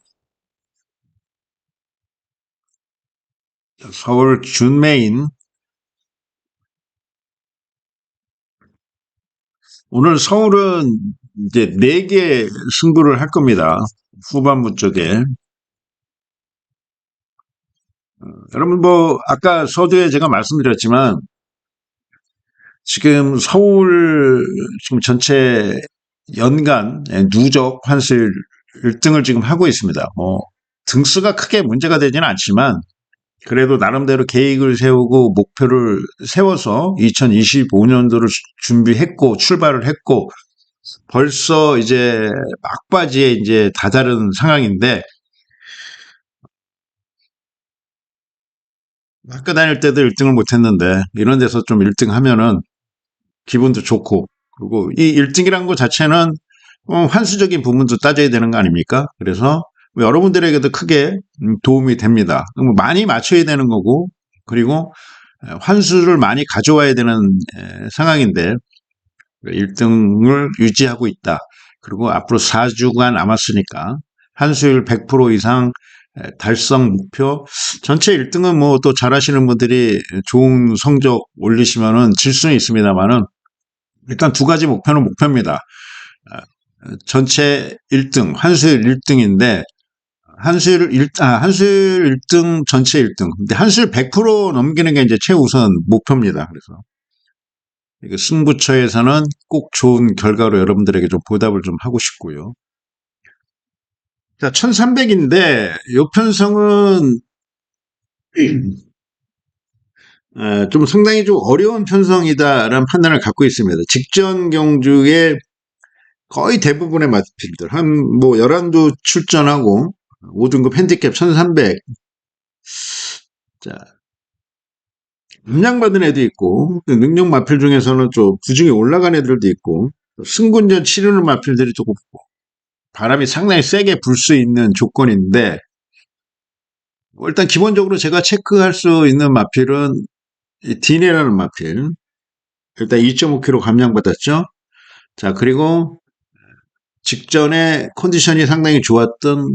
서울 준메인. 오늘 서울은 이제 4개 승부를 할 겁니다. 후반부 쪽에. 여러분 뭐 아까 서두에 제가 말씀드렸지만 지금 서울 지금 전체 연간 누적 환수율 1등을 지금 하고 있습니다. 등수가 크게 문제가 되지는 않지만 그래도 나름대로 계획을 세우고 목표를 세워서 2025년도를 준비했고 출발을 했고 벌써 이제 막바지에 이제 다다른 상황인데 학교 다닐 때도 1등을 못했는데 이런 데서 좀 1등 하면은 기분도 좋고 그리고 이 1등이란 것 자체는 환수적인 부분도 따져야 되는 거 아닙니까? 그래서 여러분들에게도 크게 도움이 됩니다. 많이 맞춰야 되는 거고 그리고 환수를 많이 가져와야 되는 상황인데 1등을 유지하고 있다. 그리고 앞으로 4주간 남았으니까 환수율 100% 이상 달성 목표. 전체 1등은 뭐 또 잘하시는 분들이 좋은 성적 올리시면은 질 수는 있습니다만은 일단 2가지 목표는 목표입니다. 전체 1등, 환수율 1등인데 환수율 1등, 전체 1등. 근데 환수율 100% 넘기는 게 이제 최우선 목표입니다. 그래서 승부처에서는 꼭 좋은 결과로 여러분들에게 좀 보답을 좀 하고 싶고요. 자, 1300인데 이 편성은 좀 상당히 좀 어려운 편성이다라는 판단을 갖고 있습니다. 직전 경주에 거의 대부분의 마필들 뭐 11두 출전하고 5등급 핸디캡 1300. 자, 음량받은 애도 있고 능력 마필 중에서는 좀 부중에 올라간 애들도 있고 승군전 치르는 마필들이 조금 바람이 상당히 세게 불 수 있는 조건인데 일단 기본적으로 제가 체크할 수 있는 마필은 디네라는 마필. 일단 2.5kg 감량받았죠. 자, 그리고 직전에 컨디션이 상당히 좋았던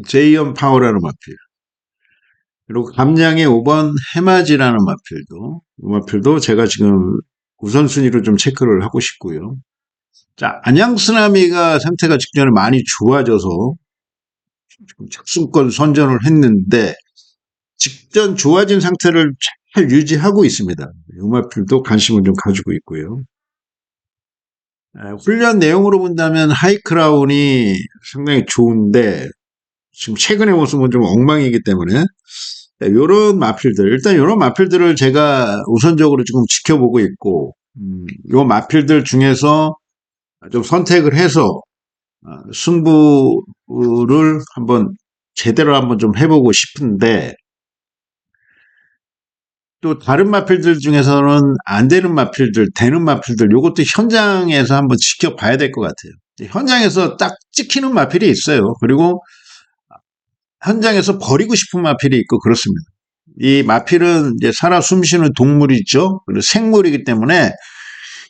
제이언 파워라는 마필. 그리고 감량의 5번 해마지라는 마필도 제가 지금 우선순위로 좀 체크를 하고 싶고요. 자, 안양쓰나미가 상태가 직전에 많이 좋아져서 착순권 선전을 했는데 직전 좋아진 상태를 잘 유지하고 있습니다. 이 마필도 관심을 좀 가지고 있고요. 훈련 내용으로 본다면 하이크라운이 상당히 좋은데 지금 최근의 모습은 좀 엉망이기 때문에 이런 마필들 일단 이런 마필들을 제가 우선적으로 지금 지켜보고 있고 이 마필들 중에서 좀 선택을 해서 승부를 제대로 한번 좀 해보고 싶은데 또 다른 마필들 중에서는 안 되는 마필들, 되는 마필들 요것도 현장에서 한번 지켜봐야 될 것 같아요. 현장에서 딱 찍히는 마필이 있어요. 그리고 현장에서 버리고 싶은 마필이 있고 그렇습니다. 이 마필은 이제 살아 숨쉬는 동물이죠. 그리고 생물이기 때문에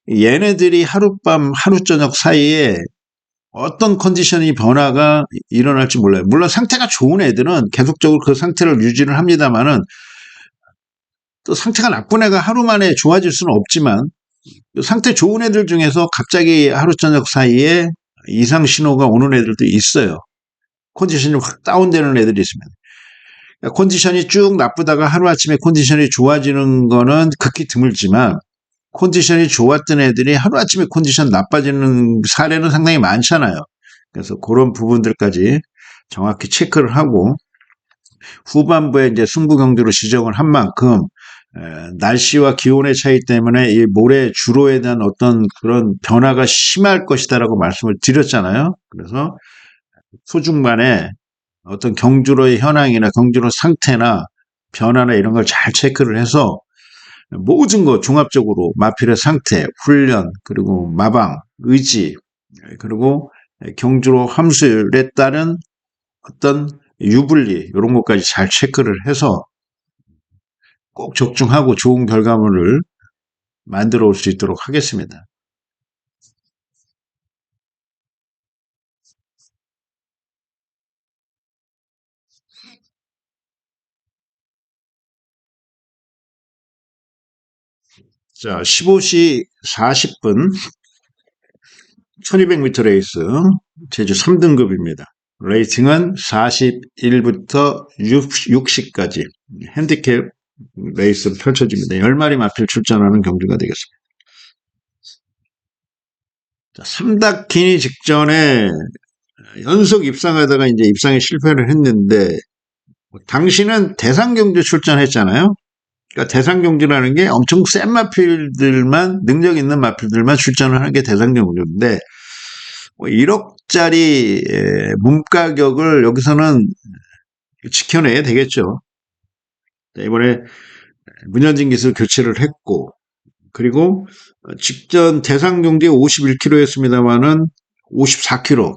얘네들이 하룻밤 하루저녁 사이에 어떤 컨디션이 변화가 일어날지 몰라요. 물론 상태가 좋은 애들은 계속적으로 그 상태를 유지를 합니다만은 또 상태가 나쁜 애가 하루 만에 좋아질 수는 없지만 상태 좋은 애들 중에서 갑자기 하루 저녁 사이에 이상 신호가 오는 애들도 있어요. 컨디션이 확 다운되는 애들이 있습니다. 컨디션이 쭉 나쁘다가 하루아침에 컨디션이 좋아지는 거는 극히 드물지만 컨디션이 좋았던 애들이 하루아침에 컨디션 나빠지는 사례는 상당히 많잖아요. 그래서 그런 부분들까지 정확히 체크를 하고 후반부에 이제 승부 경주로 지정을 한 만큼 날씨와 기온의 차이 때문에 이 모래 주로에 대한 어떤 그런 변화가 심할 것이다라고 말씀을 드렸잖아요. 그래서 초중반에 어떤 경주로의 현황이나 경주로 상태나 변화나 이런 걸 잘 체크를 해서 모든 것 종합적으로 마필의 상태, 훈련, 그리고 마방, 의지, 그리고 경주로 함수에 따른 어떤 유불리 이런 것까지 잘 체크를 해서 꼭 적중하고 좋은 결과물을 만들어 올 수 있도록 하겠습니다. 자, 15시 40분 1200m 레이스 제주 3등급입니다. 레이팅은 41부터 60까지 핸디캡 레이스로 펼쳐집니다. 10마리 마필 출전하는 경주가 되겠습니다. 자, 3닥키니 직전에 연속 입상하다가 이제 입상에 실패를 했는데 당시는 대상 경주 출전했잖아요. 그러니까 대상 경주라는 게 엄청 센 마필들만 능력 있는 마필들만 출전을 하는 게 대상 경주인데 1억짜리 몸가격을 여기서는 지켜내야 되겠죠. 이번에 문현진 기술 교체를 했고 그리고 직전 대상 경주에 51kg였습니다만은 54kg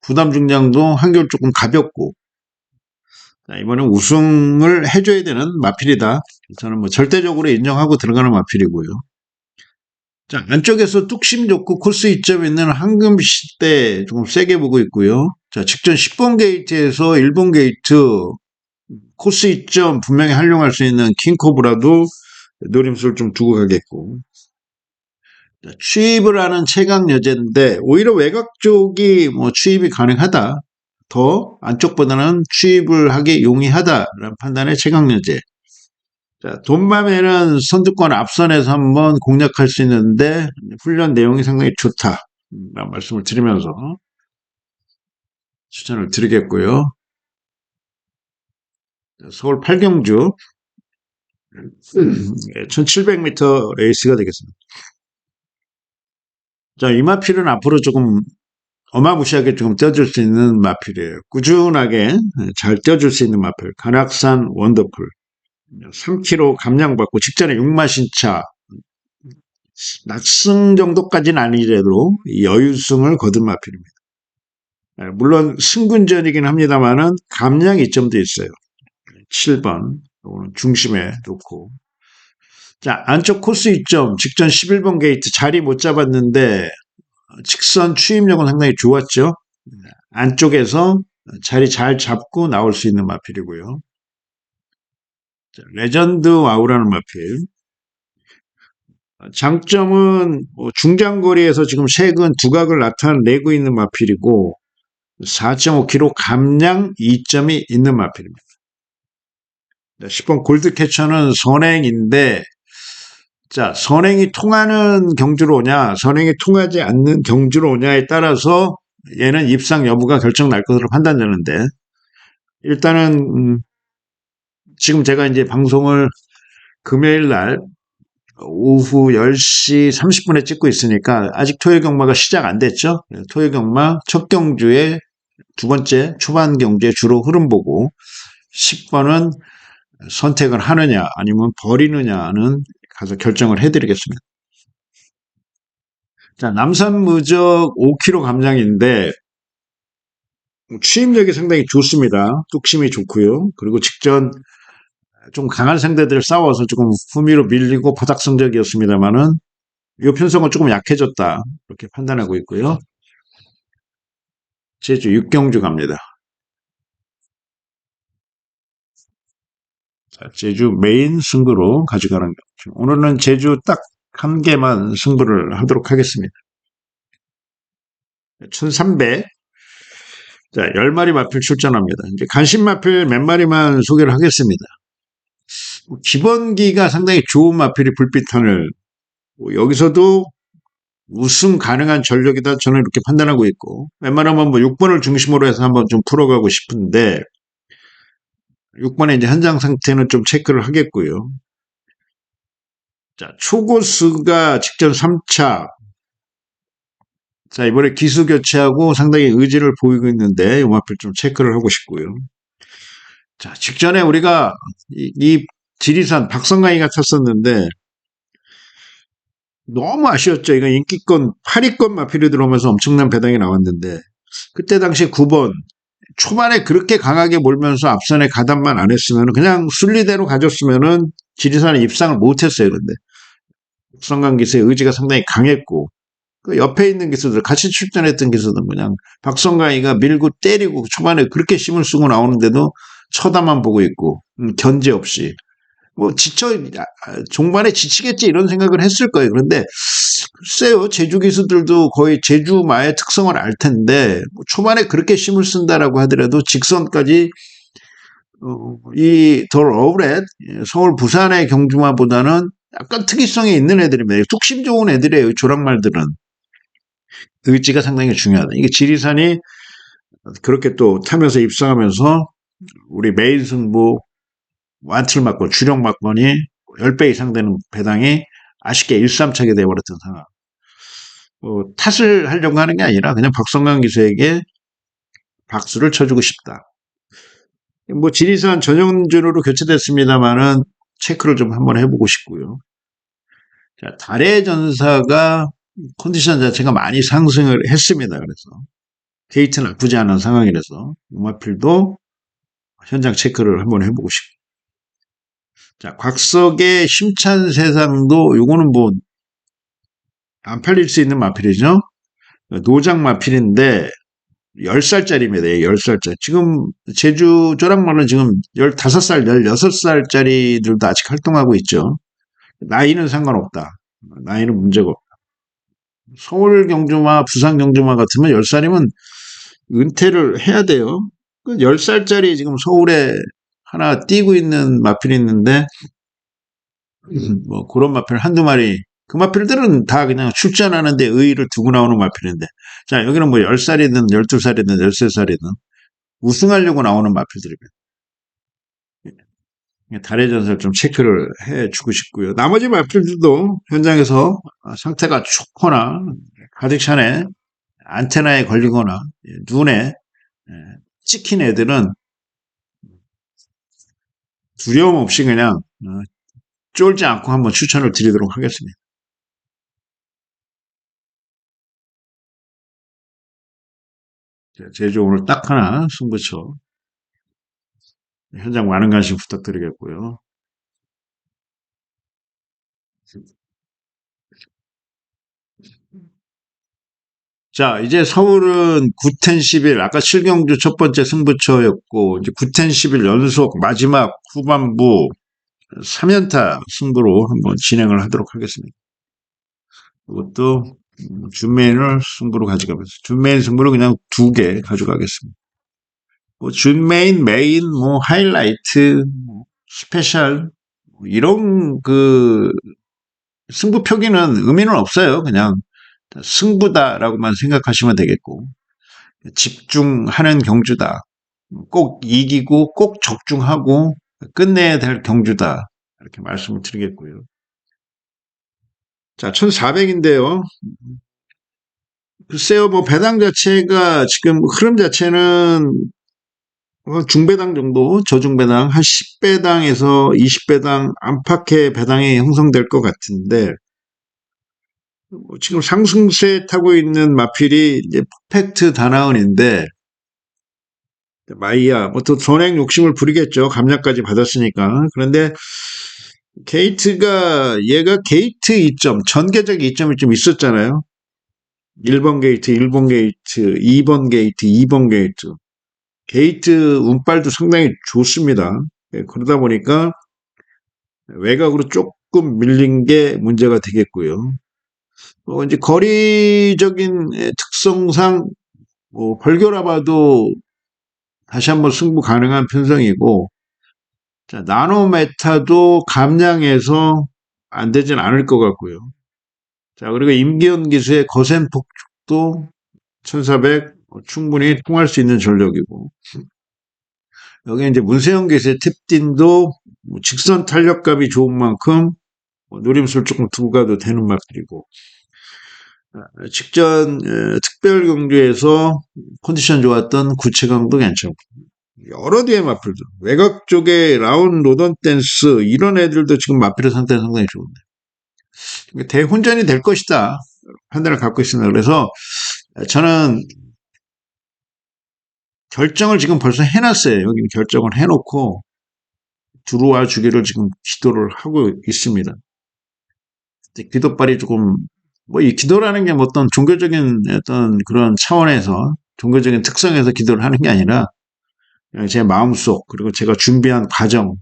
부담 중량도 한결 조금 가볍고 이번엔 우승을 해줘야 되는 마필이다. 저는 뭐 절대적으로 인정하고 들어가는 마필이고요. 자, 안쪽에서 뚝심 좋고 코스 이점 있는 황금시대 조금 세게 보고 있고요. 자, 직전 10번 게이트에서 1번 게이트 코스 이점 분명히 활용할 수 있는 킹코브라도 노림수를 좀 두고 가겠고. 자, 추입을 하는 최강 여제인데 오히려 외곽 쪽이 뭐 추입이 가능하다. 더 안쪽보다는 추입을 하기 용이하다라는 판단의 최강 여제. 자, 돈맘에는 선두권 앞선에서 한번 공략할 수 있는데 훈련 내용이 상당히 좋다. 라는 말씀을 드리면서 추천을 드리겠고요. 서울 8경주 1700m 레이스가 되겠습니다. 자, 이 마필은 앞으로 조금 어마무시하게 조금 떼어줄 수 있는 마필이에요. 꾸준하게 잘 떼어줄 수 있는 마필. 간악산 원더풀. 3kg 감량받고 직전에 6마신차 낙승 정도까지는 아니더라도 여유승을 거둔 마필입니다. 물론 승군전이긴 합니다만은 감량 이점도 있어요. 7번 중심에 놓고 자 안쪽 코스 이점 직전 11번 게이트 자리 못 잡았는데 직선 추임력은 상당히 좋았죠. 안쪽에서 자리 잘 잡고 나올 수 있는 마필이고요. 자, 레전드 와우라는 마필 장점은 중장거리에서 지금 최근 두각을 나타내고 있는 마필이고 4.5kg 감량 2점이 있는 마필입니다. 10번 골드캐쳐는 선행인데 자 선행이 통하는 경주로 오냐 선행이 통하지 않는 경주로 오냐에 따라서 얘는 입상 여부가 결정날 것으로 판단되는데 일단은 지금 제가 이제 방송을 금요일 날 오후 10시 30분에 찍고 있으니까 아직 토요 경마가 시작 안 됐죠. 토요 경마 첫 경주에 두 번째 초반 경주에 주로 흐름 보고 10번은 선택을 하느냐 아니면 버리느냐는 가서 결정을 해드리겠습니다. 자, 남산 무적 5kg 감량인데 추임력이 상당히 좋습니다. 뚝심이 좋고요. 그리고 직전 좀 강한 상대들 싸워서 조금 후미로 밀리고 바닥 성적이었습니다만은 이 편성은 조금 약해졌다 이렇게 판단하고 있고요. 제주 6경주 갑니다. 자, 제주 메인 승부로 가져가는 경주. 오늘은 제주 딱 한 개만 승부를 하도록 하겠습니다. 1300 자, 10마리 마필 출전합니다. 이제 간신 마필 몇 마리만 소개를 하겠습니다. 기본기가 상당히 좋은 마필이 불빛하늘. 여기서도 우승 가능한 전력이다. 저는 이렇게 판단하고 있고, 웬만하면 뭐 6번을 중심으로 해서 한번 좀 풀어가고 싶은데, 6번의 이제 현장 상태는 좀 체크를 하겠고요. 자, 초고수가 직전 3차. 자, 이번에 기수 교체하고 상당히 의지를 보이고 있는데, 이 마필 좀 체크를 하고 싶고요. 자, 직전에 우리가 이 지리산 박성강이가 쳤었는데, 너무 아쉬웠죠. 이거 인기권 8위권 마필이 들어오면서 엄청난 배당이 나왔는데, 그때 당시 9번, 초반에 그렇게 강하게 몰면서 앞선에 가담만 안 했으면 그냥 순리대로 가졌으면은 지리산에 입상을 못했어요. 근데 박성강 기수의 의지가 상당히 강했고, 그 옆에 있는 기수들, 같이 출전했던 기수들 그냥 박성강이가 밀고 때리고 초반에 그렇게 힘을 쓰고 나오는데도 쳐다만 보고 있고, 견제 없이. 뭐 종반에 지치겠지 이런 생각을 했을 거예요. 그런데 글쎄요, 제주 기수들도 거의 제주마의 특성을 알 텐데 뭐 초반에 그렇게 힘을 쓴다라고 하더라도 직선까지 이 더 러브렛 서울 부산의 경주마보다는 약간 특이성이 있는 애들입니다. 뚝심 좋은 애들이에요. 조랑말들은 의지가 상당히 중요하다. 이게 지리산이 그렇게 또 타면서 입상하면서 우리 메인 승부 완틀 막권, 주력 막권이 10배 이상 되는 배당이 아쉽게 1-3차게 되어버렸던 상황. 탓을 하려고 하는 게 아니라 그냥 박성강 기수에게 박수를 쳐주고 싶다. 뭐 지리산 전용준으로 교체됐습니다만은 체크를 좀 한번 해보고 싶고요. 자, 달의 전사가 컨디션 자체가 많이 상승을 했습니다. 그래서 게이트 나쁘지 않은 상황이라서 우마필도 현장 체크를 한번 해보고 싶고. 자, 곽석의 심찬 세상도 요거는 뭐 안 팔릴 수 있는 마필이죠. 노장 마필인데 10살짜리입니다. 10살짜리. 지금 제주 조랑말은 지금 15살, 16살짜리들도 아직 활동하고 있죠. 나이는 상관없다. 나이는 문제가 없다. 서울 경주마, 부산 경주마 같으면 10살이면 은퇴를 해야 돼요. 10살짜리 지금 서울에 하나 뛰고 있는 마필이 있는데 뭐 그런 마필 한두 마리, 그 마필들은 다 그냥 출전하는데 의의를 두고 나오는 마필인데, 자, 여기는 뭐 10살이든 12살이든 13살이든 우승하려고 나오는 마필들입니다. 달의 전설 좀 체크를 해주고 싶고요. 나머지 마필들도 현장에서 상태가 좋거나 가득 차네 안테나에 걸리거나 눈에 찍힌 애들은 두려움 없이 그냥 쫄지 않고 한번 추천을 드리도록 하겠습니다. 제주 오늘 딱 하나 승부처 현장 많은 관심 부탁드리겠고요. 자, 이제 서울은 9텐 11, 아까 7경주 첫 번째 승부처였고, 이제 9텐 11 연속 마지막 후반부 3연타 승부로 한번 진행을 하도록 하겠습니다. 이것도 준메인을 승부로 가져가면서, 준메인 승부로 그냥 2개 가져가겠습니다. 뭐 준메인, 메인, 뭐 하이라이트, 뭐 스페셜, 이런 승부 표기는 의미는 없어요. 그냥 승부다라고만 생각하시면 되겠고, 집중하는 경주다. 꼭 이기고 꼭 적중하고 끝내야 될 경주다. 이렇게 말씀을 드리겠고요. 자, 1400인데요. 글쎄요, 뭐 배당 자체가 지금 흐름 자체는 중배당 정도, 저중배당 한 10배당에서 20배당 안팎의 배당이 형성될 것 같은데, 지금 상승세 타고 있는 마필이 이제 퍼펙트 다나은인데, 마이야, 뭐 또 전액 욕심을 부리겠죠. 감량까지 받았으니까. 그런데 얘가 게이트 이점, 전개적 이점이 좀 있었잖아요. 1번 게이트, 1번 게이트, 2번 게이트, 2번 게이트. 게이트 운빨도 상당히 좋습니다. 그러다 보니까 외곽으로 조금 밀린 게 문제가 되겠고요. 이제 거리적인 특성상 뭐 벌교라봐도 다시 한번 승부 가능한 편성이고, 자, 나노메타도 감량해서 안 되진 않을 것 같고요. 자, 그리고 임기현 기수의 거센 폭죽도 1400 충분히 통할 수 있는 전력이고, 여기 이제 문세영 기수의 팁딘도 직선 탄력감이 좋은 만큼 노림수를 조금 두고 가도 되는 맛들이고, 직전 특별 경주에서 컨디션 좋았던 구체강도 괜찮고, 여러 뒤의 마필들, 외곽 쪽에 라운 로던 댄스 이런 애들도 지금 마필의 상태가 상당히 좋은데 대혼전이 될 것이다 판단을 갖고 있습니다. 그래서 저는 결정을 지금 벌써 해놨어요. 여기는 결정을 해놓고 들어와 주기를 지금 기도를 하고 있습니다. 기도빨이 조금 뭐 이 기도라는 게 뭐 어떤 종교적인 어떤 그런 차원에서 종교적인 특성에서 기도를 하는 게 아니라 제 마음속 그리고 제가 준비한 과정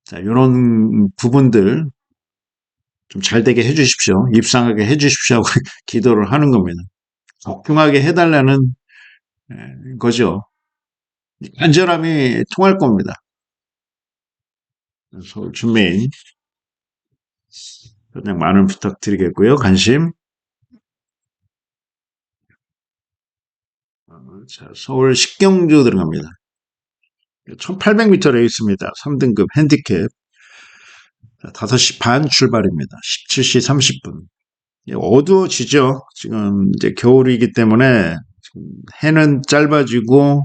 자 이런 부분들 좀 잘 되게 해주십시오. 입상하게 해주십시오 하고 기도를 하는 겁니다. 적중하게 해달라는 거죠. 간절함이 통할 겁니다. 서울 준메인 그냥 많은 부탁드리겠고요. 관심. 자, 서울 식경주 들어갑니다. 1800m 레이스입니다. 3등급 핸디캡 5시 반 출발입니다. 17시 30분. 어두워지죠. 지금 이제 겨울이기 때문에 해는 짧아지고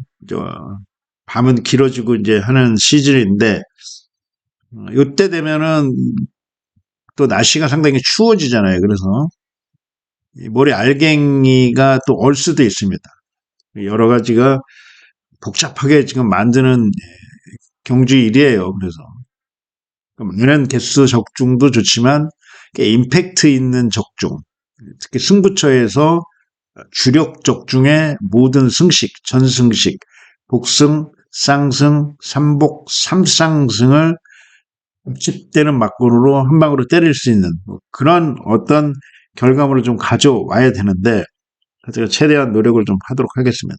밤은 길어지고 이제 하는 시즌인데 이때 되면은 또 날씨가 상당히 추워지잖아요. 그래서 머리 알갱이가 또 얼 수도 있습니다. 여러 가지가 복잡하게 지금 만드는 경주일이에요. 그래서 많은 개수 적중도 좋지만 임팩트 있는 적중, 특히 승부처에서 주력 적중의 모든 승식, 전승식, 복승, 쌍승, 삼복, 삼쌍승을 60대는 막군으로 한 방으로 때릴 수 있는 그런 어떤 결과물을 좀 가져와야 되는데 제가 최대한 노력을 좀 하도록 하겠습니다.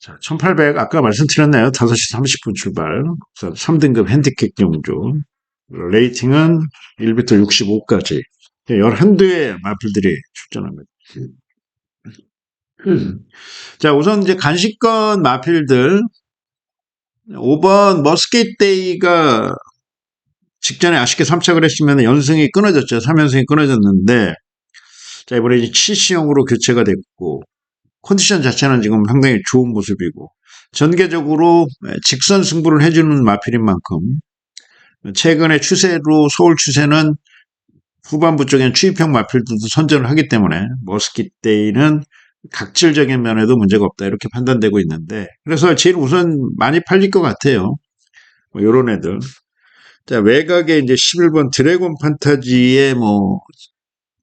자, 1800 아까 말씀드렸나요? 5시 30분 출발. 3등급 핸디캡 경주. 레이팅은 1m 65까지. 11대의 마필들이 출전합니다. 자, 우선 이제 간식권 마필들 5번 머스킷데이가 직전에 아쉽게 3착을 했으면 연승이 끊어졌죠. 3연승이 끊어졌는데 자, 이번에 이제 7시형으로 교체가 됐고 컨디션 자체는 지금 상당히 좋은 모습이고 전개적으로 직선 승부를 해주는 마필인 만큼 최근의 추세로 서울 추세는 후반부 쪽엔 추입형 마필들도 선전을 하기 때문에 머스킷데이는 각질적인 면에도 문제가 없다 이렇게 판단되고 있는데 그래서 제일 우선 많이 팔릴 것 같아요. 뭐 이런 애들. 자, 외곽에 이제 11번 드래곤 판타지의 뭐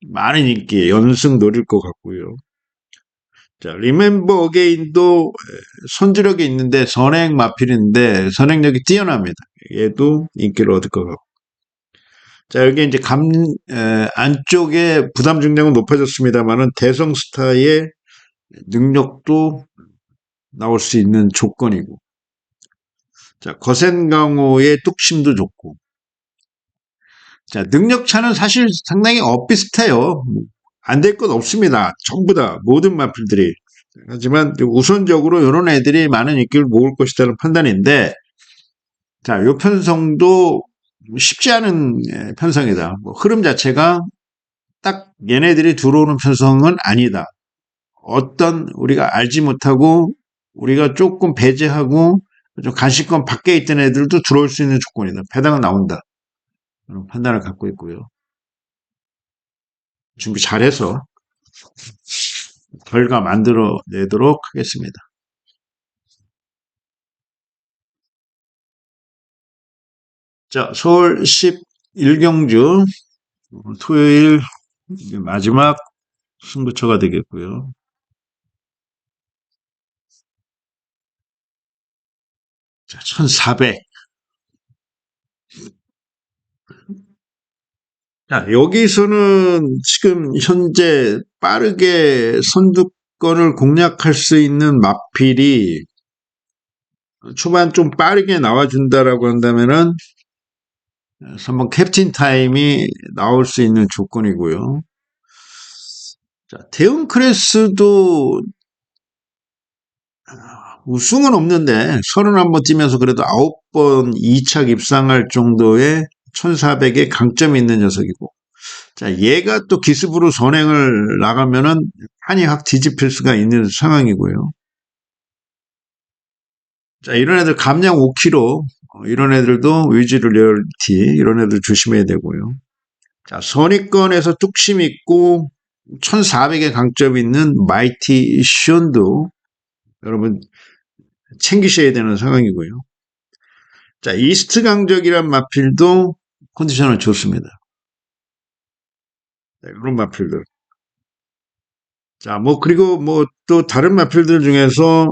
많은 인기 연승 노릴 것 같고요. 자, 리멤버 어게인도 선두력이 있는데 선행 마필인데 선행력이 뛰어납니다. 얘도 인기를 얻을 것 같고. 자, 여기 이제 안쪽에 부담 중량은 높아졌습니다만은 대성 스타의 능력도 나올 수 있는 조건이고. 자, 거센 강호의 뚝심도 좋고. 자, 능력차는 사실 상당히 엇비슷해요. 안 될 건 없습니다. 전부 다 모든 마필들이. 하지만 우선적으로 이런 애들이 많은 인기를 모을 것이라는 판단인데 자, 요 편성도 쉽지 않은 편성이다. 뭐 흐름 자체가 딱 얘네들이 들어오는 편성은 아니다. 어떤 우리가 알지 못하고 우리가 조금 배제하고 좀 간식권 밖에 있던 애들도 들어올 수 있는 조건이다. 배당은 나온다. 그런 판단을 갖고 있고요. 준비 잘해서 결과 만들어내도록 하겠습니다. 자, 서울 11경주 토요일 마지막 승부처가 되겠고요. 1400. 자, 여기서는 지금 현재 빠르게 선두권을 공략할 수 있는 마필이 초반 좀 빠르게 나와준다라고 한다면은 한번 캡틴 타임이 나올 수 있는 조건이고요. 자, 대응 크레스도 우승은 없는데 31번 뛰면서 그래도 9번 2착 입상할 정도의 1400의 강점이 있는 녀석이고, 자, 얘가 또 기습으로 선행을 나가면은 판이 확 뒤집힐 수가 있는 상황이고요. 자, 이런 애들 감량 5kg, 이런 애들도 위즈르 리얼티, 이런 애들 조심해야 되고요. 자, 선입권에서 뚝심 있고 1400의 강점이 있는 마이티 시온도 여러분 챙기셔야 되는 상황이고요. 자, 이스트 강적이란 마필도 컨디션은 좋습니다. 네, 그런 마필들. 자, 그리고 또 다른 마필들 중에서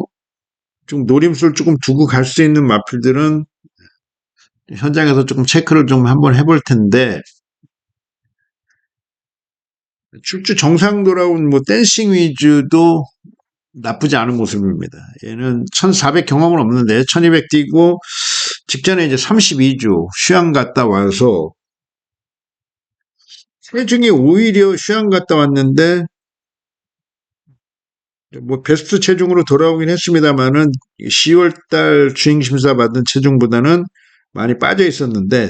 좀 노림수를 조금 두고 갈 수 있는 마필들은 현장에서 조금 체크를 좀 한번 해볼 텐데, 출주 정상 돌아온 댄싱 위즈도 나쁘지 않은 모습입니다. 얘는 1400 경험은 없는데 1200 뛰고 직전에 이제 32주 휴양 갔다 와서 체중이 오히려 휴양 갔다 왔는데 베스트 체중으로 돌아오긴 했습니다만은 10월달 주행심사 받은 체중보다는 많이 빠져 있었는데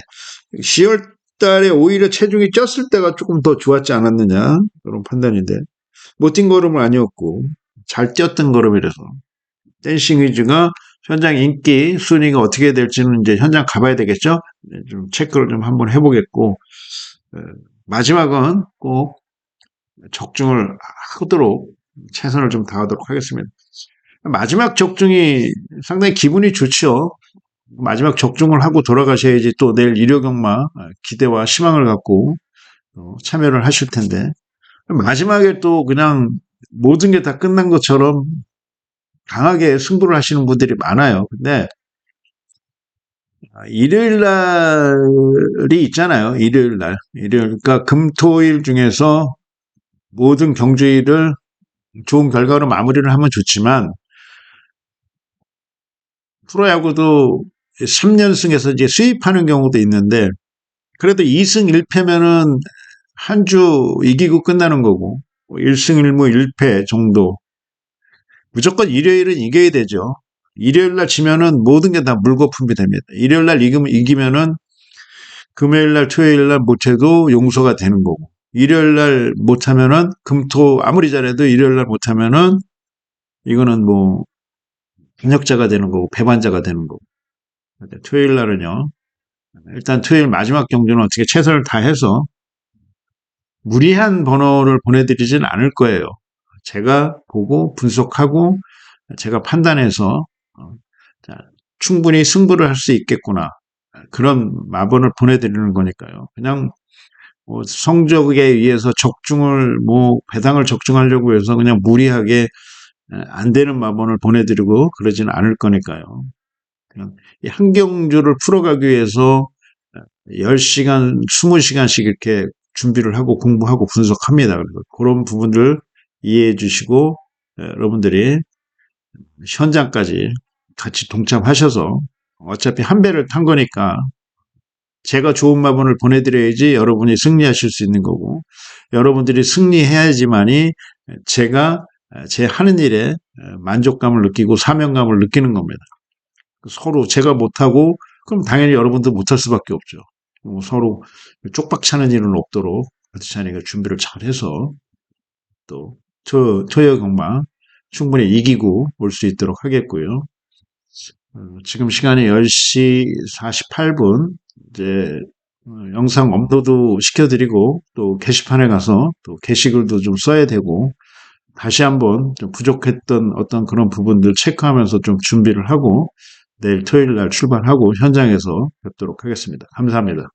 10월달에 오히려 체중이 쪘을 때가 조금 더 좋았지 않았느냐 그런 판단인데 못 뛴 걸음은 아니었고 잘 뛰었던 걸음이라서 댄싱 위즈가 현장 인기 순위가 어떻게 될지는 이제 현장 가봐야 되겠죠. 좀 체크를 좀 한번 해보겠고 마지막은 꼭 적중을 하도록 최선을 좀 다하도록 하겠습니다. 마지막 적중이 상당히 기분이 좋죠. 마지막 적중을 하고 돌아가셔야지 또 내일 일요경마 기대와 희망을 갖고 참여를 하실 텐데 마지막에 또 그냥 모든 게 다 끝난 것처럼 강하게 승부를 하시는 분들이 많아요. 근데 일요일 날이 있잖아요. 일요일 날. 그러니까 금토일 중에서 모든 경주일을 좋은 결과로 마무리를 하면 좋지만 프로야구도 3연승에서 이제 수입하는 경우도 있는데 그래도 2승 1패면은 한 주 이기고 끝나는 거고 1승 1무 1패 정도 무조건 일요일은 이겨야 되죠. 일요일 날 지면은 모든 게 다 물거품이 됩니다. 일요일 날 이기면은 금요일 날 토요일 날 못해도 용서가 되는 거고 일요일 날 못하면은 금토 아무리 잘해도 일요일 날 못하면은 이거는 반역자가 되는 거고 배반자가 되는 거고 토요일 날은요 일단 토요일 마지막 경주는 어떻게 최선을 다해서 무리한 번호를 보내드리진 않을 거예요. 제가 보고 분석하고 제가 판단해서 충분히 승부를 할 수 있겠구나 그런 마번을 보내드리는 거니까요. 그냥 성적에 의해서 적중을 배당을 적중하려고 해서 그냥 무리하게 안 되는 마번을 보내드리고 그러지는 않을 거니까요. 그냥 한 경주를 풀어가기 위해서 10시간, 20시간씩 이렇게 준비를 하고 공부하고 분석합니다. 그래서 그런 부분들 이해해 주시고 여러분들이 현장까지 같이 동참하셔서 어차피 한 배를 탄 거니까 제가 좋은 마번을 보내드려야지 여러분이 승리하실 수 있는 거고 여러분들이 승리해야지만이 제가 제 하는 일에 만족감을 느끼고 사명감을 느끼는 겁니다. 서로 제가 못하고 그럼 당연히 여러분도 못할 수밖에 없죠. 서로 쪽박 차는 일은 없도록 버티찬이가 준비를 잘해서 또 토요경마 충분히 이기고 올 수 있도록 하겠고요. 지금 시간이 10시 48분 이제 영상 업로드 시켜드리고 또 게시판에 가서 또 게시글도 좀 써야 되고 다시 한번 좀 부족했던 어떤 그런 부분들 체크하면서 좀 준비를 하고 내일 토요일 날 출발하고 현장에서 뵙도록 하겠습니다. 감사합니다.